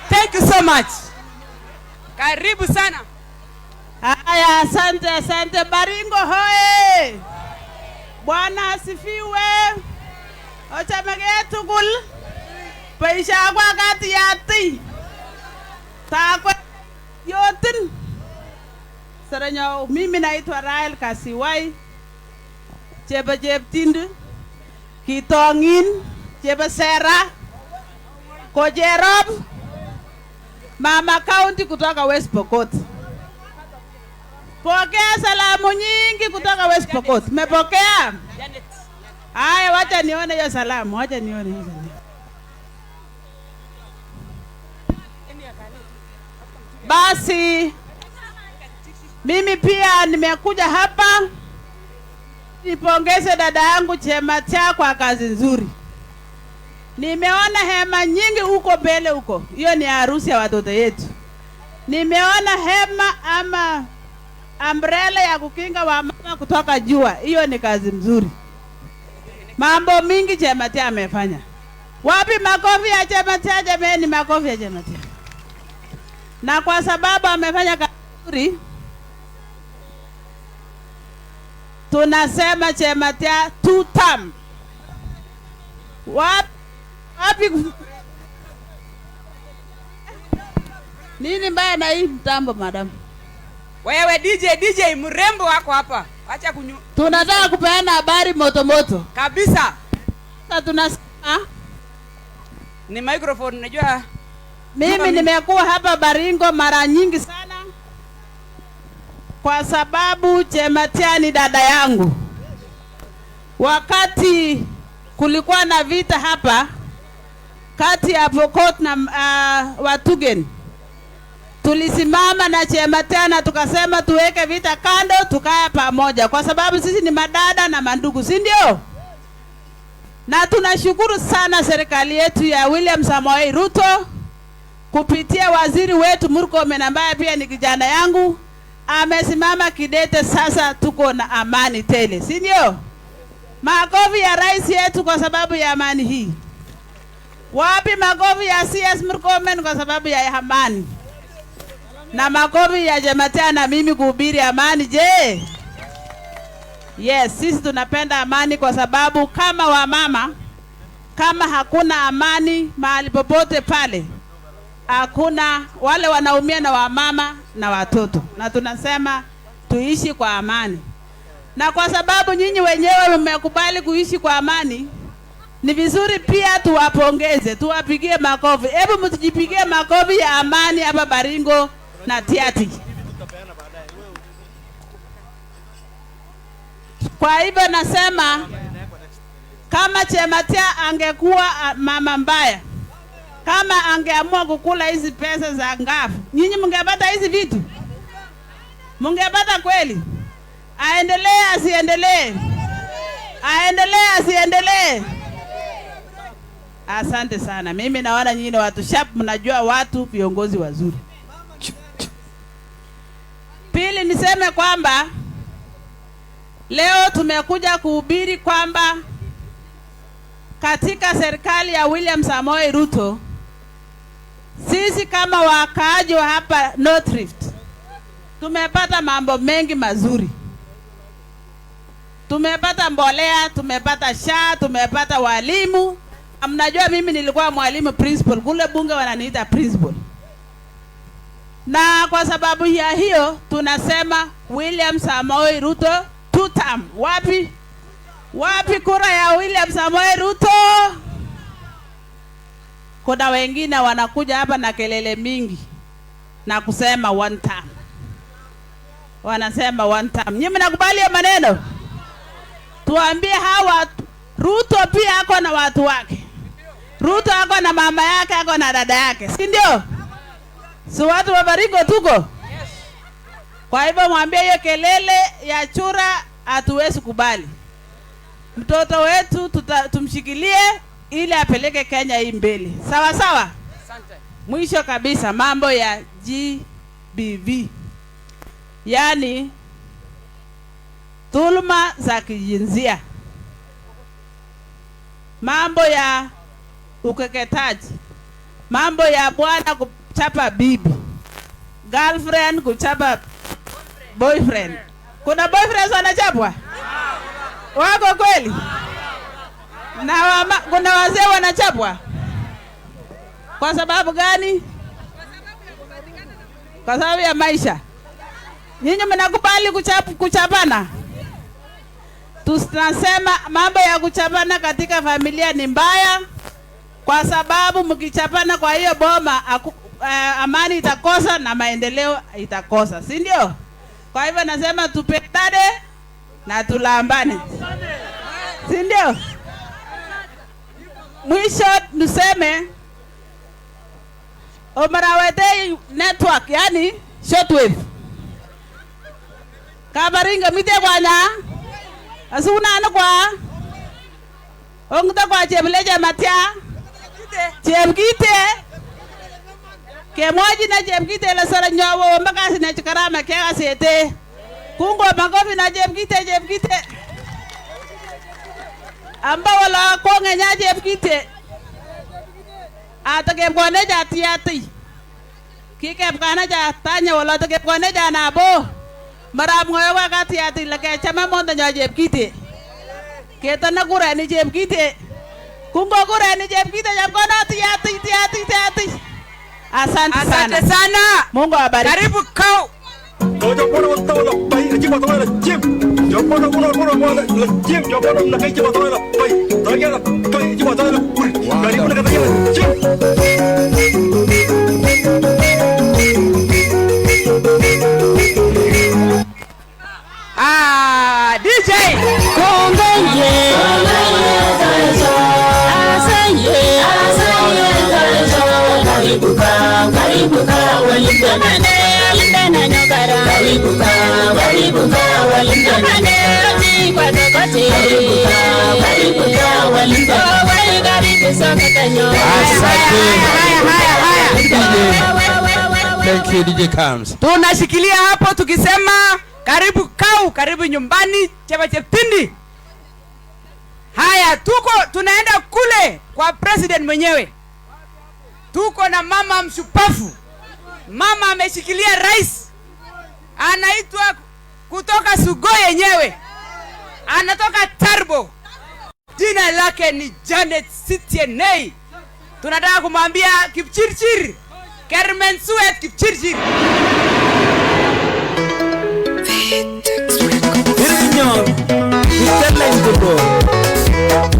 Thank you so much. Karibu sana. Haya, asante. Baringo hoye. Bwana asifiwe. Ochamege tugul. Paisha kwa kati yati. Takwe yotin. Saranyo, mimi naitwa Rael Kasiwai. Chepacheptindi. Kitongin. Chepasera. Kojerob. Mama County kutoka West Pokot. Pokea salamu nyingi kutoka West Pokot. Mepokea? Haya, wacha nione hiyo salamu. Basi mimi pia nimekuja hapa nipongeze dada yangu Chematia kwa kazi nzuri. Nimeona hema nyingi huko mbele huko. Hiyo ni harusi ya watoto yetu. Nimeona hema ama umbrella ya kukinga wamama kutoka jua. Hiyo ni kazi mzuri. Mambo mingi Chematia amefanya. Wapi makofi ya Chematia jameni, makofi ya Chematia. Na kwa sababu amefanya kazi nzuri, tunasema Chematia 2 term. Wapi nini mbaya na hii mtambo madam? Wewe DJ mrembo wako hapa. Acha tunataka kupeana habari moto kabisa. Sasa tunasema ni microphone najua. Mimi nimekuwa hapa Baringo mara nyingi sana kwa sababu Chematia ni dada yangu. Wakati kulikuwa na vita hapa kati ya Pokot na Watugen, tulisimama na Chematia na tukasema tuweke vita kando, tukaya pamoja kwa sababu sisi ni madada na mandugu, si ndio? Na tunashukuru sana serikali yetu ya William Samoei Ruto kupitia waziri wetu Murkomen ambaye pia ni kijana yangu, amesimama kidete. Sasa tuko na amani tele, si ndio? Makofi ya rais yetu kwa sababu ya amani hii. Wapi makofi ya CS Murkomen kwa sababu ya amani? Na makofi ya Chematia na mimi kuhubiri amani. Je? Yes, sisi tunapenda amani kwa sababu kama wamama, kama hakuna amani mahali popote pale, hakuna, wale wanaumia na wamama na watoto. Na tunasema tuishi kwa amani. Na kwa sababu nyinyi wenyewe mmekubali kuishi kwa amani, ni vizuri pia tuwapongeze, tuwapigie makofi. Hebu mtujipigie makofi ya amani hapa Baringo na Tiaty. Kwa hivyo nasema kama Chematia angekuwa mama mbaya, kama angeamua kukula hizi pesa za ngafu, nyinyi mngepata hizi vitu? Mngepata kweli? Aendelee asiendelee? Aendelee asiendelee? Asante sana. Mimi naona nyinyi ni watu sharp, mnajua watu viongozi wazuri. Pili niseme kwamba leo tumekuja kuhubiri kwamba katika serikali ya William Samoei Ruto, sisi kama wakaaji wa hapa North Rift tumepata mambo mengi mazuri. Tumepata mbolea, tumepata SHA, tumepata walimu. Mnajua mimi nilikuwa mwalimu principal, kule bunge wananiita principal. Na kwa sababu ya hiyo tunasema William Samoei Ruto 2 term. Wapi? Wapi kura ya William Samoei Ruto? Kuna wengine wanakuja hapa na kelele mingi na kusema 1 term. Wanasema 1 term. Nyinyi mnakubali ya maneno? Tuambie hawa Ruto pia ako na watu wake. Ruto ako na mama yake, ako na dada yake. Si ndio? Si watu wa Baringo tuko? Yes. Kwa hivyo mwambie hiyo kelele ya chura hatuwezi kubali. Mtoto wetu tumshikilie ili apeleke Kenya hii mbele. Sawa sawa? Asante. Mwisho kabisa mambo ya GBV. Yaani dhuluma za kijinsia. Mambo ya ukeketaji. Mambo ya bwana kuchapa bibi. Girlfriend kuchapa boyfriend. Kuna boyfriends wanachapwa? Wako kweli? Na kuna wazee wanachapwa? Kwa sababu gani? Kwa sababu ya maisha. Nyinyi mnakubali kuchapana? Tunasema mambo ya kuchapana katika familia ni mbaya, kwa sababu mkichapana kwa hiyo boma amani itakosa na maendeleo itakosa, si ndio? Kwa hivyo nasema tupendane na tulambane, si ndio? Mwisho nuseme Omarawete network, yani shortwave. Kabaringa mite kwanya asuna ano kwa ongta kwa chebleja matya chebkite kemoji na chebkite la sara nyowo mbakasi na chikarama kega sete kungo makofi na chebkite amba wala ko ngenya chebkite atake bone jatiati kike bkana ja tanya wala take bone ja nabo maram ngoyo wakati ati lake chama monda nyo chebkite ketana kura ni chebkite kungo kura ni chebkite jamkono tiati. Asante sana. Mungu awabariki. Karibu kau. Yo pono la pai, aquí para la gym. Yo pono la gym, yo pono la calle para la pai. Todavía la calle para la pai. Karibu na calle la gym. DJ Thank you DJ Kams. Tunashikilia hapo tukisema karibu kau, karibu nyumbani chapa cheptindi. Haya, tunaenda kule kwa president mwenyewe. Tuko na mama mshupafu. Mama ameshikilia rais. Anaitwa kutoka Sugoi yenyewe. Anatoka Tarbo. Jina lake ni Janet Sitienei. Tunataka kumwambia Kipchirchir. Kermen Suet Kipchirchir.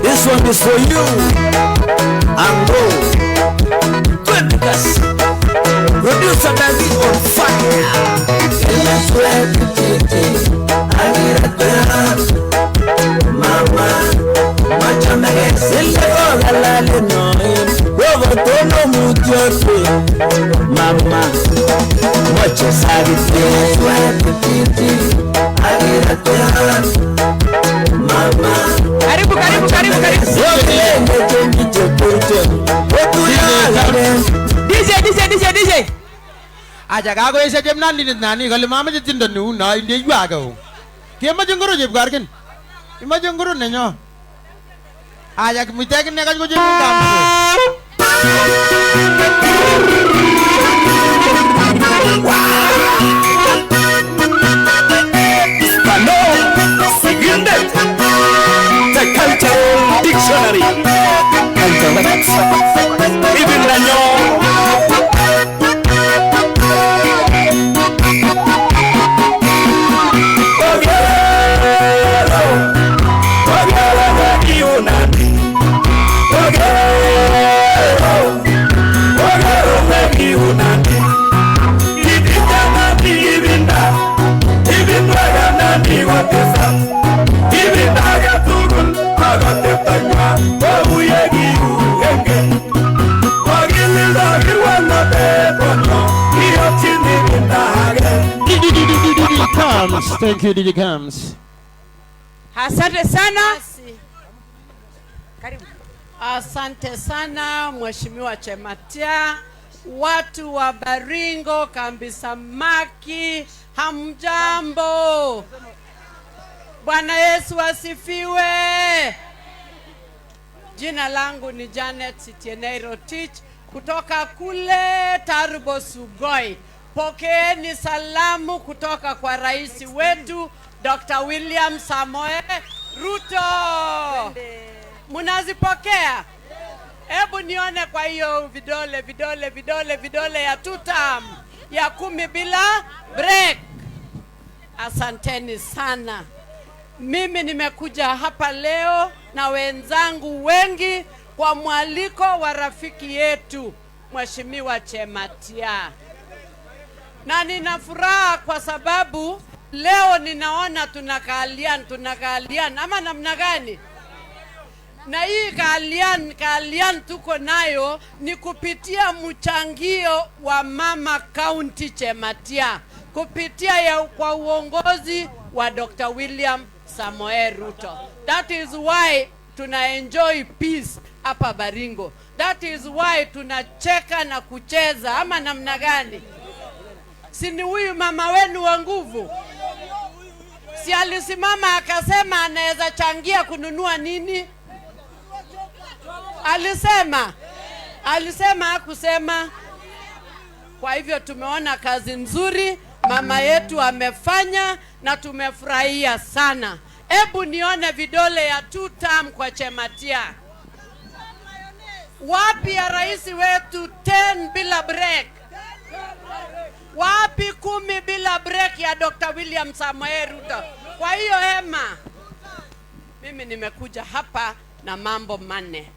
This one is for you. Ango. Goodness. Producer David on fire. Mama, machamege sile galale noim. Wogo tono mutyote. Mama, mocho sagite. Mama. Aja kago ese Chepnandi nani kale mama jetindo ni una inde yuaga o. Kema jengoro Chepkargen. Ima jengoro nenyo. Aja mitake ne kago Chepnandi. Siguiente, The Culture Dictionary. Ibn Lanyo. Thank you, DJ Kams. Asante sana. Asante sana Mheshimiwa Chematia, watu wa Baringo, Kambi Samaki, hamjambo. Bwana Yesu asifiwe. Jina langu ni Janet Sitienei Rotich kutoka kule Tarubo Sugoi. Pokeeni salamu kutoka kwa rais wetu Dr. William Samoei Ruto. Munazipokea? Hebu nione kwa hiyo vidole ya tutam ya 10 bila break. Asanteni sana. Mimi nimekuja hapa leo na wenzangu wengi kwa mwaliko wa rafiki yetu Mheshimiwa Chematia. Na nina furaha kwa sababu leo ninaona tunakaalian ama namna gani? Na hii kaalian tuko nayo ni kupitia mchangio wa Mama County Chematia, kupitia kwa uongozi wa Dr. William Samoei Ruto. That is why tuna enjoy peace hapa Baringo. That is why tunacheka na kucheza ama namna gani? Si ni huyu mama wenu wa nguvu? Si alisimama akasema anaweza changia kununua nini? Alisema hakusema. Kwa hivyo tumeona kazi nzuri mama yetu amefanya na tumefurahia sana. Hebu nione vidole ya 2 term kwa Chematia. Wapi ya rais wetu 10 bila break? Wapi 10 bila break ya Dr. William Samoei Ruto? Kwa hiyo hema, mimi nimekuja hapa na mambo manne.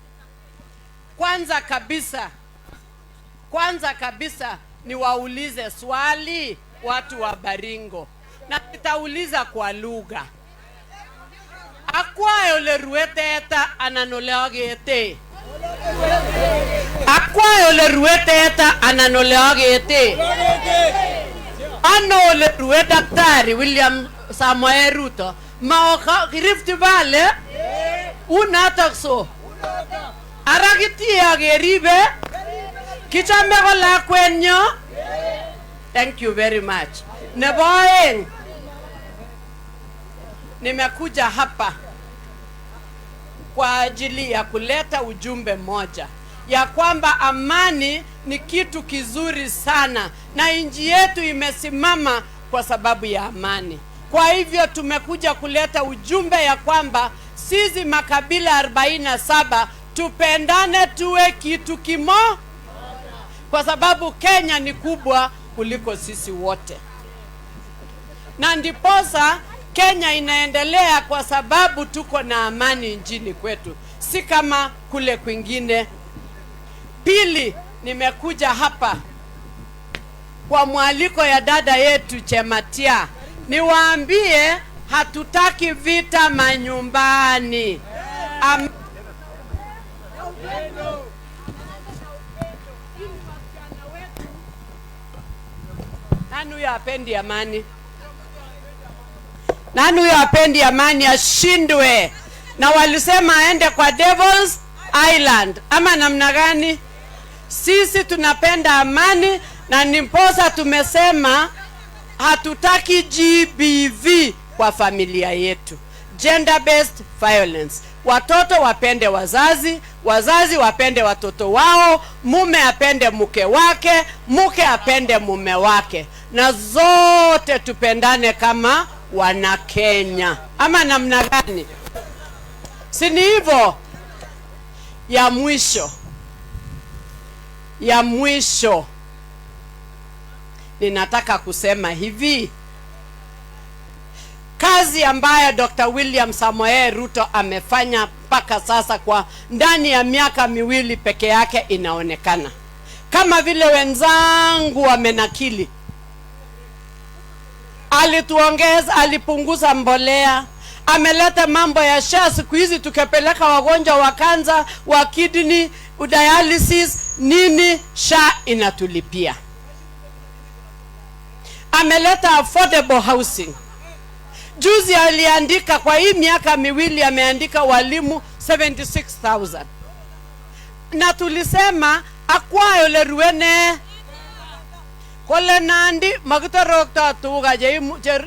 Kwanza kabisa niwaulize swali watu wa Baringo, na nitauliza kwa lugha. Akwayo le ruete eta ananoleogete. Akwayo le ruete eta ananoleogete. Ano le ruete Daktari William Samoei Ruto maoka Rift Valley unatakso aragiti ageribe kichame ko lakwenyo. Thank you very much. Neboeng, nimekuja hapa kwa ajili ya kuleta ujumbe moja ya kwamba amani ni kitu kizuri sana na nchi yetu imesimama kwa sababu ya amani. Kwa hivyo tumekuja kuleta ujumbe ya kwamba sisi makabila 47 tupendane, tuwe kitu kimo, kwa sababu Kenya ni kubwa kuliko sisi wote. Na ndiposa Kenya inaendelea kwa sababu tuko na amani nchini kwetu, si kama kule kwingine. Pili, nimekuja hapa kwa mwaliko ya dada yetu Chematia. Niwaambie hatutaki vita manyumbani. Nani huyo hapendi amani? Nani huyo hapendi amani? Ashindwe. Na walisema aende kwa Devil's Island ama namna gani? Sisi tunapenda amani Na nimposa tumesema hatutaki GBV kwa familia yetu. Gender based violence. Watoto wapende wazazi, wazazi wapende watoto wao, mume apende mke wake, mke apende mume wake, na zote tupendane kama wana Kenya. Ama namna gani? Si ni hivyo? Ya mwisho ninataka kusema hivi, kazi ambayo Dr. William Samoei Ruto amefanya mpaka sasa kwa ndani ya miaka 2 peke yake inaonekana. Kama vile wenzangu wamenakili, alituongeza, alipunguza mbolea, ameleta mambo ya SHA. Siku hizi tukipeleka wagonjwa wa kanza, wa kidney, dialysis, nini, SHA inatulipia. Ameleta affordable housing. Juzi aliandika kwa hii miaka 2 ameandika walimu 76,000. Na tulisema akwayo le ruene kole nandi makitorokta tuga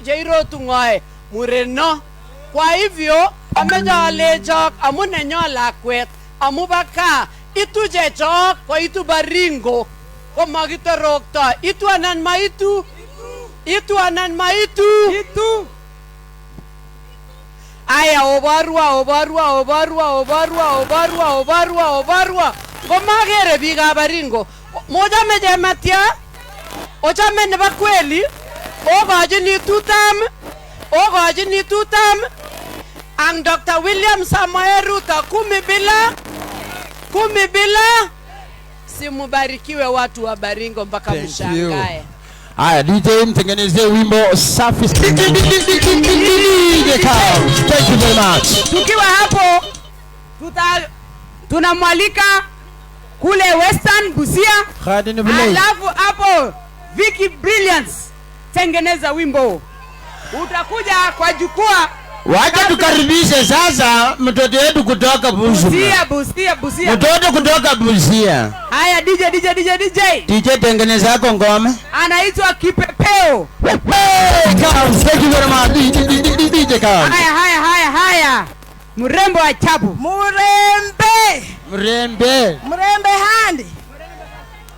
jeiro tungoe mureno. Kwa hivyo ameja chok amune nyola kwet amubaka ituje chok kwa itu Baringo kwa makitorokta itu anan maitu aya obarua ngomagere biikab Baringo mochame Chematia, ochame nebo kweli, ogojini tutam ang Dr. William Samoei Ruto 10 bila. Simubarikiwe watu wa Baringo mpaka mshangae. Aya, DJ mtengenezee wimbo safi. Thank you very much. Tukiwa hapo tunamwalika kule Western Busia. Alafu hapo Vicky Brilliance tengeneza wimbo. Utakuja kwa jukwaa. Wacha tukaribishe sasa mtoto wetu kutoka Busia. Mtoto kutoka Busia. Haya DJ. DJ tengeneza yako ngome. Anaitwa Kipepeo. Thank you very much. DJ Kaz. Haya. Mrembo wa chabu. Mrembe handi.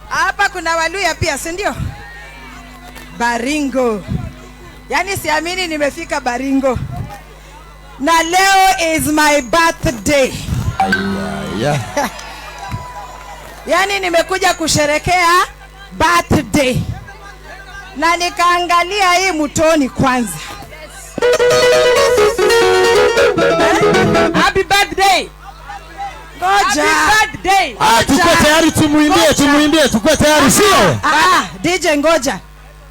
Hapa kuna Waluya pia, si ndio? Baringo. Yaani siamini nimefika Baringo. Na leo is my birthday. Yeah. Yaani nimekuja kusherekea birthday. Na nikaangalia hii mtoni kwanza. Happy birthday. Ngoja. Happy birthday. Tuko tayari tumuimbie, tuko tayari sio? DJ ngoja.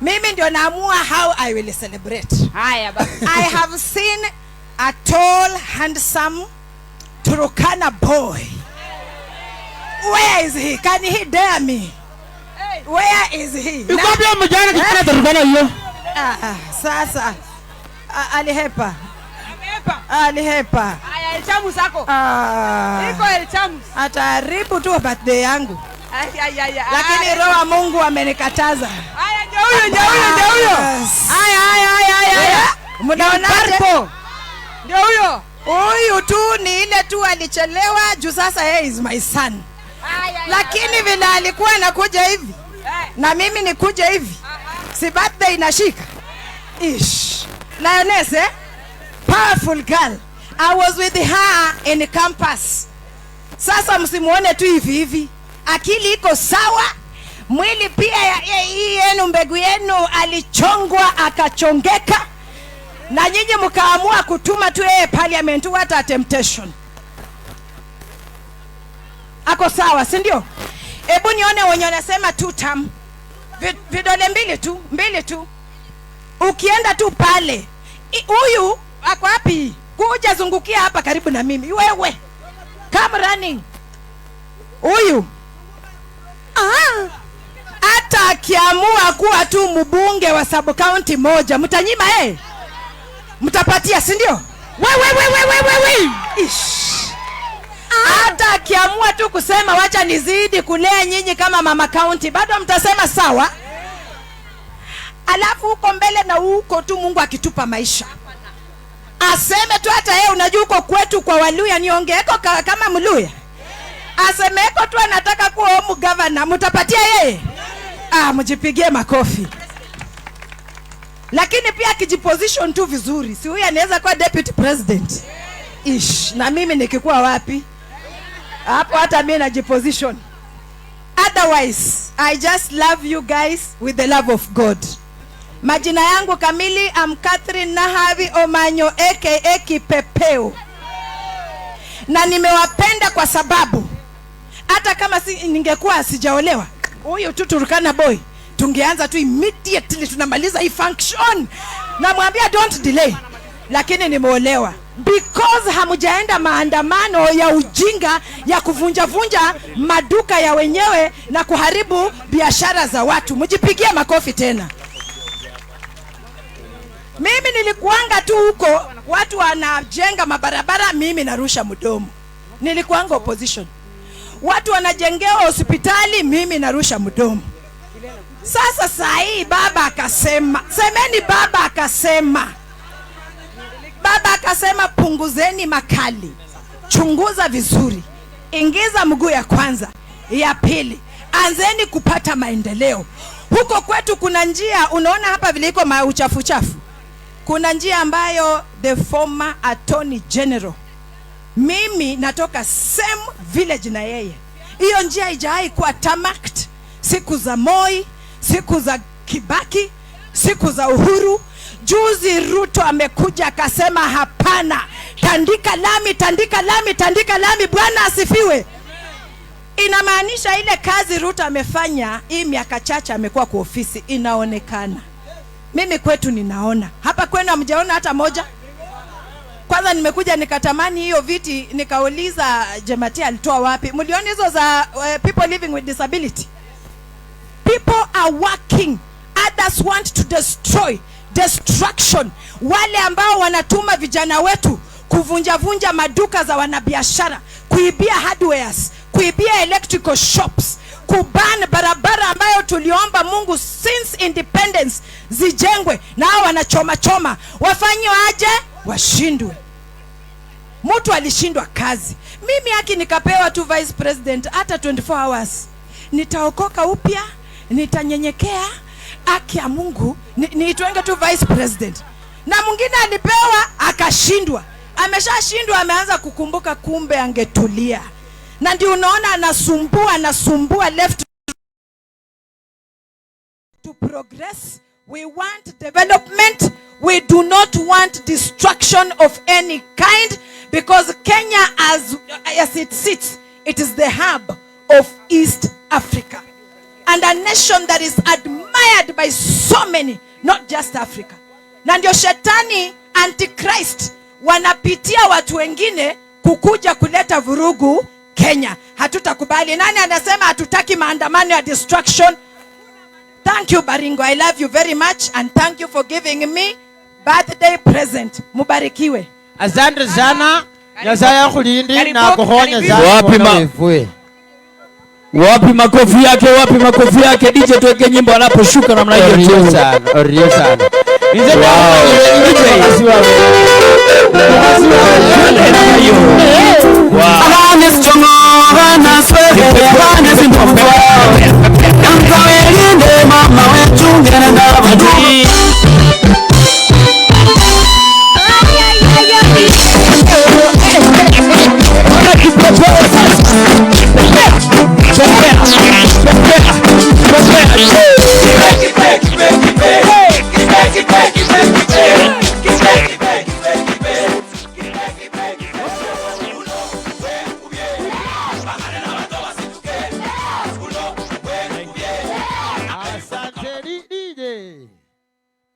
Mimi ndio naamua how I will celebrate. Haya basi. I have seen a tall, handsome Turkana boy. Where is he? Can he dare me? Where is he? Ikwambia mjana kitana Turkana hiyo. Sasa alihepa. Haya elchamu zako. Iko elchamu. Ataharibu tu birthday yangu. Lakini roho wa Mungu amenikataza. Haya ndio huyo. Haya. Mnaona ndio huyo. Huyu tu ni ile tu alichelewa juu sasa yeye is my son. Lakini vile alikuwa anakuja hivi na mimi nikuja hivi, si birthday inashika. Lioness, powerful girl. I was with her in campus. Sasa msimuone tu hivi. Akili iko sawa. Mwili pia yenu mbegu yenu alichongwa akachongeka. Na nyinyi mkaamua kutuma tu yeye parliament hata temptation. Ako sawa, si ndio? Hebu nione wenye wanasema two term. Vidole mbili tu. Ukienda tu pale. Huyu ako wapi? Kuja zungukia hapa karibu na mimi. Wewe. Come running. Huyu. Hata akiamua kuwa tu mbunge wa sub county moja, mtanyima mtapatia, si ndio? Wewe. Hata akiamua tu kusema wacha nizidi kulea nyinyi kama mama county, bado mtasema sawa? alafu huko mbele na huko tu Mungu akitupa maisha aseme tu hata yeye unajua huko kwetu kwa Waluya niongeeko kama Mluya. Asemeko tu anataka kuwa home governor, mtapatia yeye? Mjipigie makofi. Lakini pia akijiposition tu vizuri, si huyu anaweza kuwa deputy president. Na mimi nikikuwa wapi? Hapo hata mimi najiposition. Otherwise, I just love you guys with the love of God. Majina yangu kamili, I'm Catherine Nahavi Omanyo aka Kipepeo. Na nimewapenda kwa sababu hata kama ningekuwa sijaolewa, huyu tu Turkana boy, tungeanza tu immediately tunamaliza hii function. Namwambia don't delay. Lakini nimeolewa because hamujaenda maandamano ya ujinga ya kuvunja maduka ya wenyewe na kuharibu biashara za watu. Mjipigie makofi tena. Mimi nilikuanga tu huko watu wanajenga mabarabara, mimi narusha mdomo. Nilikuanga opposition. Watu wanajengewa hospitali, mimi narusha mdomo. Sasa saa hii baba akasema, semeni baba akasema. Baba akasema punguzeni makali. Chunguza vizuri. Ingiza mguu ya kwanza, ya pili. Anzeni kupata maendeleo. Huko kwetu kuna njia, unaona hapa vile iko uchafu. Kuna njia ambayo the former attorney general, mimi natoka same village na yeye. Hiyo njia haijawahi kuwa tarmacked. Siku za Moi, siku za Kibaki, siku za Uhuru. Juzi Ruto amekuja akasema hapana, tandika lami, tandika lami, tandika lami. Bwana asifiwe. Inamaanisha ile kazi Ruto amefanya hii miaka chache amekuwa kwa ofisi inaonekana. Mimi kwetu ninaona. Hapa kwenu hamjaona hata moja? Kwanza nimekuja nikatamani hiyo viti, nikauliza Jematia alitoa wapi? Mliona hizo za people living with disability? People are working. Others want to destroy. Destruction. Wale ambao wanatuma vijana wetu kuvunja maduka za wanabiashara, kuibia hardwares, kuibia electrical shops, kuban barabara ambayo tuliomba Mungu since independence zijengwe, na hao wanachoma. Wafanywe aje? Washindwe. Mtu alishindwa kazi. Mimi haki nikapewa tu vice president hata 24 hours. Nitaokoka upya, nitanyenyekea, haki ya Mungu niitwenge tu vice president. Na mwingine alipewa akashindwa. Ameshashindwa, ameanza kukumbuka kumbe angetulia. Na ndio unaona anasumbua left to progress. We want development. We do not want destruction of any kind, because Kenya as it sits, it is the hub of East Africa. And a nation that is admired by so many, not just Africa. Na ndio shetani antichrist wanapitia watu wengine kukuja kuleta vurugu Kenya. Hatutakubali. Nani anasema hatutaki maandamano ya destruction? Thank you Baringo. I love you very much and thank you for giving me birthday present. Mubarikiwe. Asante sana. Nyasaya kulindi na kuhonya sana. Wapi makofi yake, wapi makofi yake? DJ tuweke nyimbo anaposhuka namna hiyo. Orio sana. Hizo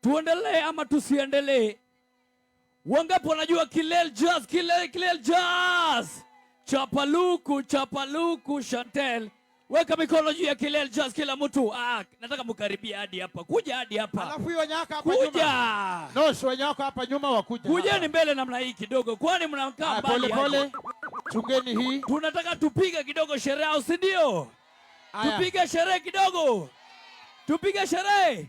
tuendelee ama tusiendelee? Wangapi wanajua Kilel Jazz? Kilel Jazz. Chapaluku Chantel. Weka mikono juu ya Kilel Jazz kila mtu. Nataka mkaribia hadi hapa. Kuja hadi hapa. Alafu hiyo nyaka hapa nyuma. Kuja. Dosh wenyako hapa nyuma wakuja. Kujeni mbele namna hii kidogo. Kwani mnakaa mbali hapo? Pole. Chungeni hii. Tunataka tupige kidogo sherehe, si ndio? Tupige sherehe kidogo. Tupige sherehe.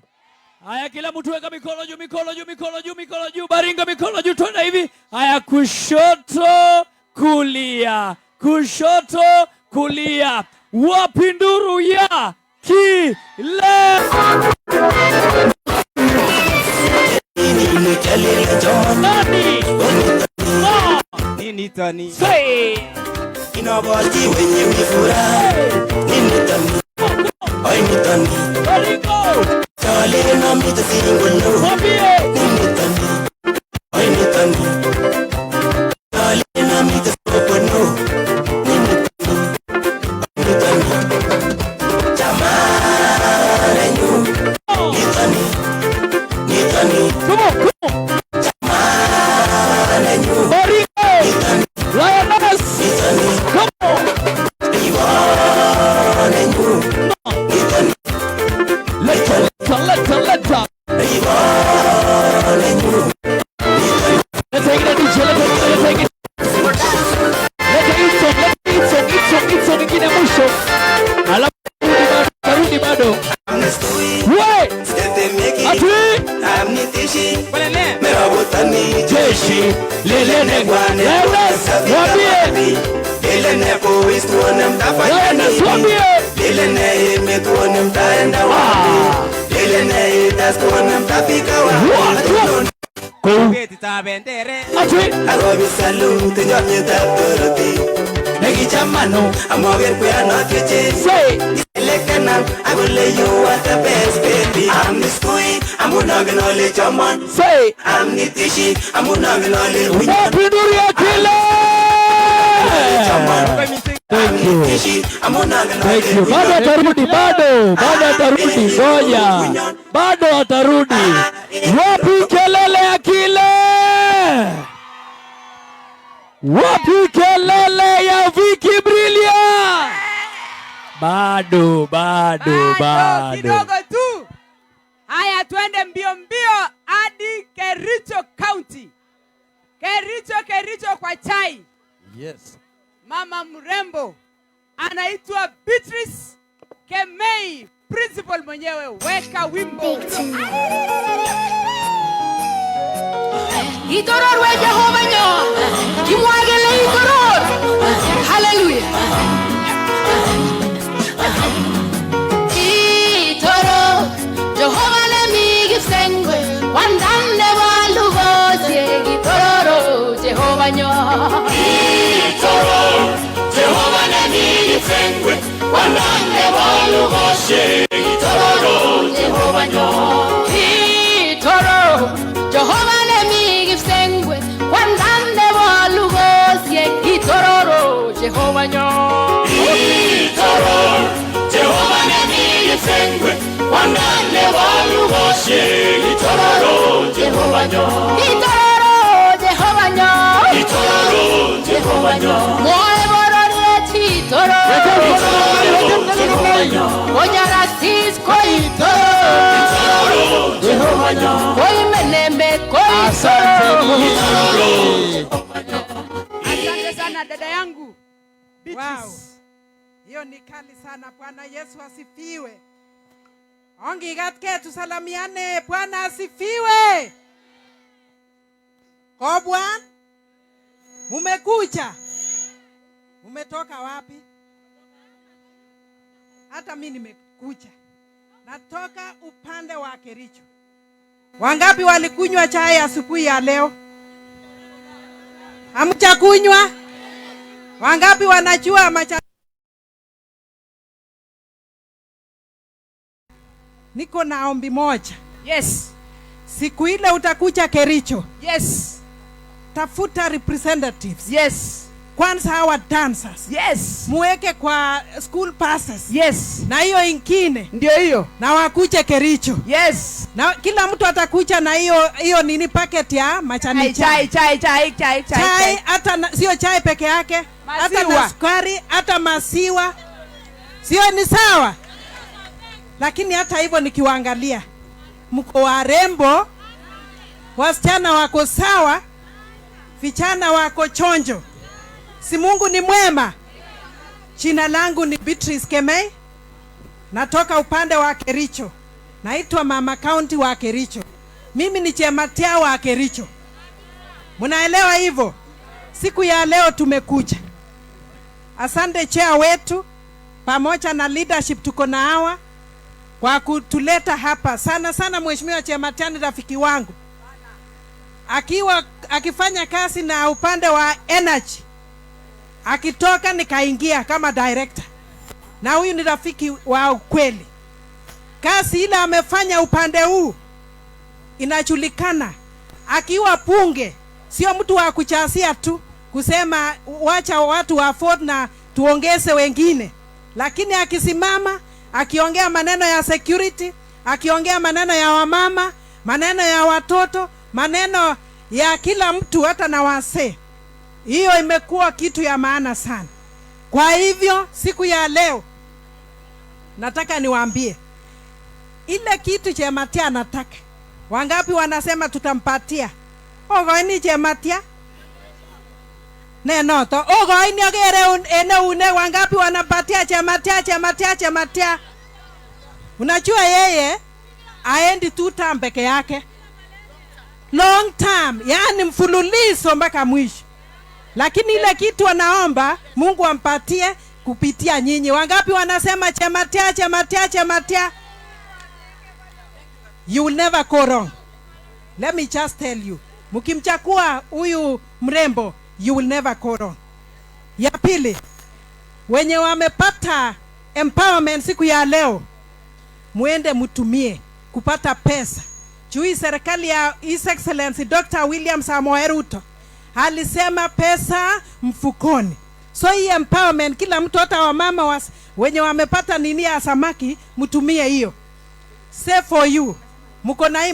Haya, kila mtu weka mikono juu, mikono juu, mikono juu, mikono juu. Baringo mikono juu, twenda hivi. Haya, kushoto kulia, kushoto kulia. Wapi nduru ya Kile? Nani? Nini tani? Say. Inabati wenye mifura. Nini tani? Oi ni tani. Baringo. Kale na mita singulo. Wapie. Nini tani? Oi ni tani. Kale na mita sopono. Nini tani? Oi ni tani. Jamara nyu. Ni tani. Ni tani. Come on, come on. Jamara nyu. Baringo. Ni tani. Lioness. Ni tani. Come on. Iwana nyu. Ni tani. Leta. Iwana nyu. Let's take it, DJ. Let's take it. Let's eat ingine mwisho. Alafu tarudi bado. Wewe. Ati. Jeshi lilene gwane. Wambie. Lilene boys tuone mtafanya nini? Wambie. Lilene ime tuone mtaenda wapi? Lilene itas tuone mtafika wapi? Ati. Agobi salute nyonye tatoroti. Negi chamano amoger kuyano keche. Say. Lekana agule you are the best baby. I'm the squee. I'm not gonna let your man. Say. I'm the tishy. I'm not gonna let you. Wapi nduru ya Kile? Thank you. Thank you. Bado atarudi, bado atarudi, ngoja. Bado atarudi. Wapi kelele ya Kile? Wapi kelele ya Vicky Brilliant? Bado. Kidogo tu. Haya, twende mbio hadi Kericho County. Kericho kwa chai. Yes. Mama mrembo anaitwa Beatrice Kemei, principal mwenyewe, weka wimbo. Itororwe Jehova nyo, kimwagele itoror. Hallelujah. Itoro, Jehova le migifsengwe, wandande walugozie, itororo, Jehova nyo. Itoro, Jehova le migifsengwe, wandande walugozie, itororo, Jehova nyo. Itoro, Jehova le migifsengwe, wandande walugozie, itororo, Jehova nyo. Itoro, Jehova le migifsengwe, wandande walugozie, itororo, Jehova nyo. Itororo, Jehova nyo. Itororo, Jehova nyo. Moe borore itoro. Jehova nyo. Onyara sis ko itoro. Itororo, Jehova nyo. Koi menembe ko itoro. Asante sana dada yangu Beatrice. Wow. Hiyo ni kali sana. Bwana Yesu asifiwe. Ongi gatke tusalamiane. Bwana asifiwe. Kwa Bwana mumekuja. Mumetoka wapi? Hata mimi nimekuja. Natoka upande wa Kericho. Wangapi walikunywa chai asubuhi ya leo? Hamjakunywa? Wangapi wanajua macha? Niko na ombi moja. Yes. Siku ile utakuja Kericho. Yes. Tafuta representatives. Yes. Kwanza hawa dancers. Yes. Muweke kwa school passes. Yes. Na hiyo ingine. Ndio hiyo. Na wakuje Kericho. Yes. Na kila mtu atakuja na hiyo nini packet ya machani chai. Chai hata sio chai peke yake. Hata na sukari, hata masiwa. Sio ni sawa? Lakini hata hivyo nikiwaangalia mko warembo, wasichana wako sawa, vijana wako chonjo. Si Mungu ni mwema. Jina langu ni Beatrice Kemei. Natoka upande wa Kericho. Naitwa Mama County wa Kericho. Mimi ni Chematia wa Kericho. Munaelewa hivyo? Siku ya leo tumekuja. Asante chair wetu pamoja na leadership tuko na hawa kwa kutuleta hapa. Sana sana Mheshimiwa Chematia ni rafiki wangu. Akifanya kazi na upande wa energy. Akitoka nikaingia kama director. Na huyu ni rafiki wa ukweli. Kazi ile amefanya upande huu inajulikana. Akiwa bunge sio mtu wa kuchasia tu kusema wacha watu wa afford na tuongeze wengine, lakini akisimama akiongea maneno ya security, akiongea maneno ya wamama, maneno ya watoto, maneno ya kila mtu hata na wasee, hiyo imekuwa kitu ya maana sana. Kwa hivyo siku ya leo nataka niwaambie ile kitu Chematia anataka. Wangapi wanasema tutampatia? Ogoini Chematia? Neno to ogoini agere une wangapi wanapatia Chematia? Unajua yeye aendi 2 term peke yake. Long term, yani mfululizo mpaka mwisho. Lakini ile kitu anaomba Mungu ampatie kupitia nyinyi. Wangapi wanasema Chematia? You will never go wrong. Let me just tell you. Mkimchakua huyu mrembo, you will never go wrong. Ya pili, wenye wamepata empowerment siku ya leo, muende mutumie kupata pesa. Chui serikali ya His Excellency Dr. William Samoei Ruto alisema pesa mfukoni. So hii empowerment kila mtu, hata wamama wenye wamepata nini ya samaki, mutumie hiyo. Say for you. Muko na hii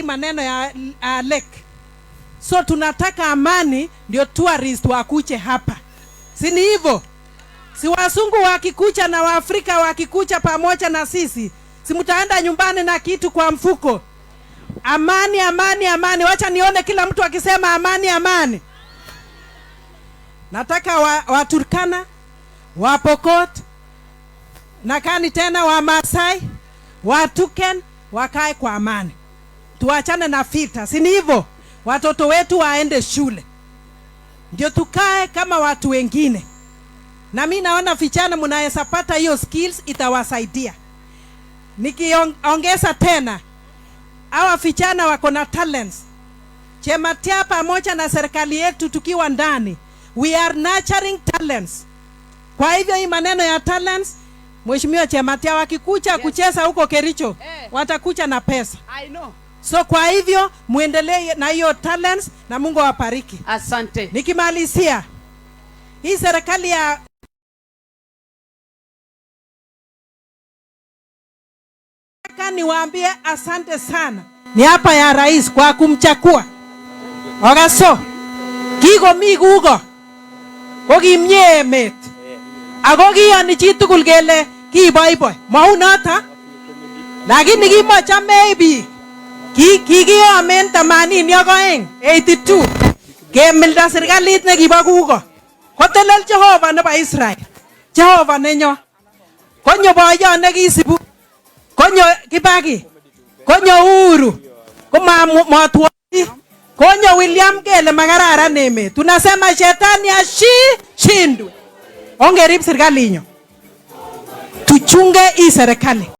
maneno ya lake. So tunataka amani ndio tourist wakuche hapa. Si ni hivyo? Si wasungu wakikucha na Waafrika wakikucha pamoja na sisi, si mtaenda nyumbani na kitu kwa mfuko. Amani. Wacha nione kila mtu akisema amani. Nataka Waturkana, Wapokot, nakani tena Wamasai, Watuken wakae kwa amani. Tuachane na vita. Si ni hivyo? Watoto wetu waende shule. Ndio tukae kama watu wengine. Na mimi naona vijana mnaweza pata hiyo skills, itawasaidia. Nikiongeza tena, hawa vijana wako na talents. Chematia pamoja na serikali yetu tukiwa ndani, we are nurturing talents. Kwa hivyo hii maneno ya talents, Mheshimiwa Chematia wakikucha kucheza huko Kericho, watakucha na pesa. I know. So kwa hivyo muendelee na hiyo talents na Mungu awabariki. Asante. Nikimalizia, hii serikali ya niwaambie asante sana. Ni hapa ya rais kwa kumchakua. Ogaso. Kigo migugo. Kogi mnyemet. Agogi yani chitu kulgele kiboiboy. Maunata. Lakini kimocha maybe. Kigiyo amen 82 kemilda serikalit ne kibo kugo kotelel Jehova nebo Israel. Jehova nenyo konyo boyo ne kisibu, konyo Kibaki, konyo Uhuru, komamwatwoni, konyo William kele makararan emet. Tunasema shetani ashindwe. Ongerib serikalinyo, tuchunge hii serikali.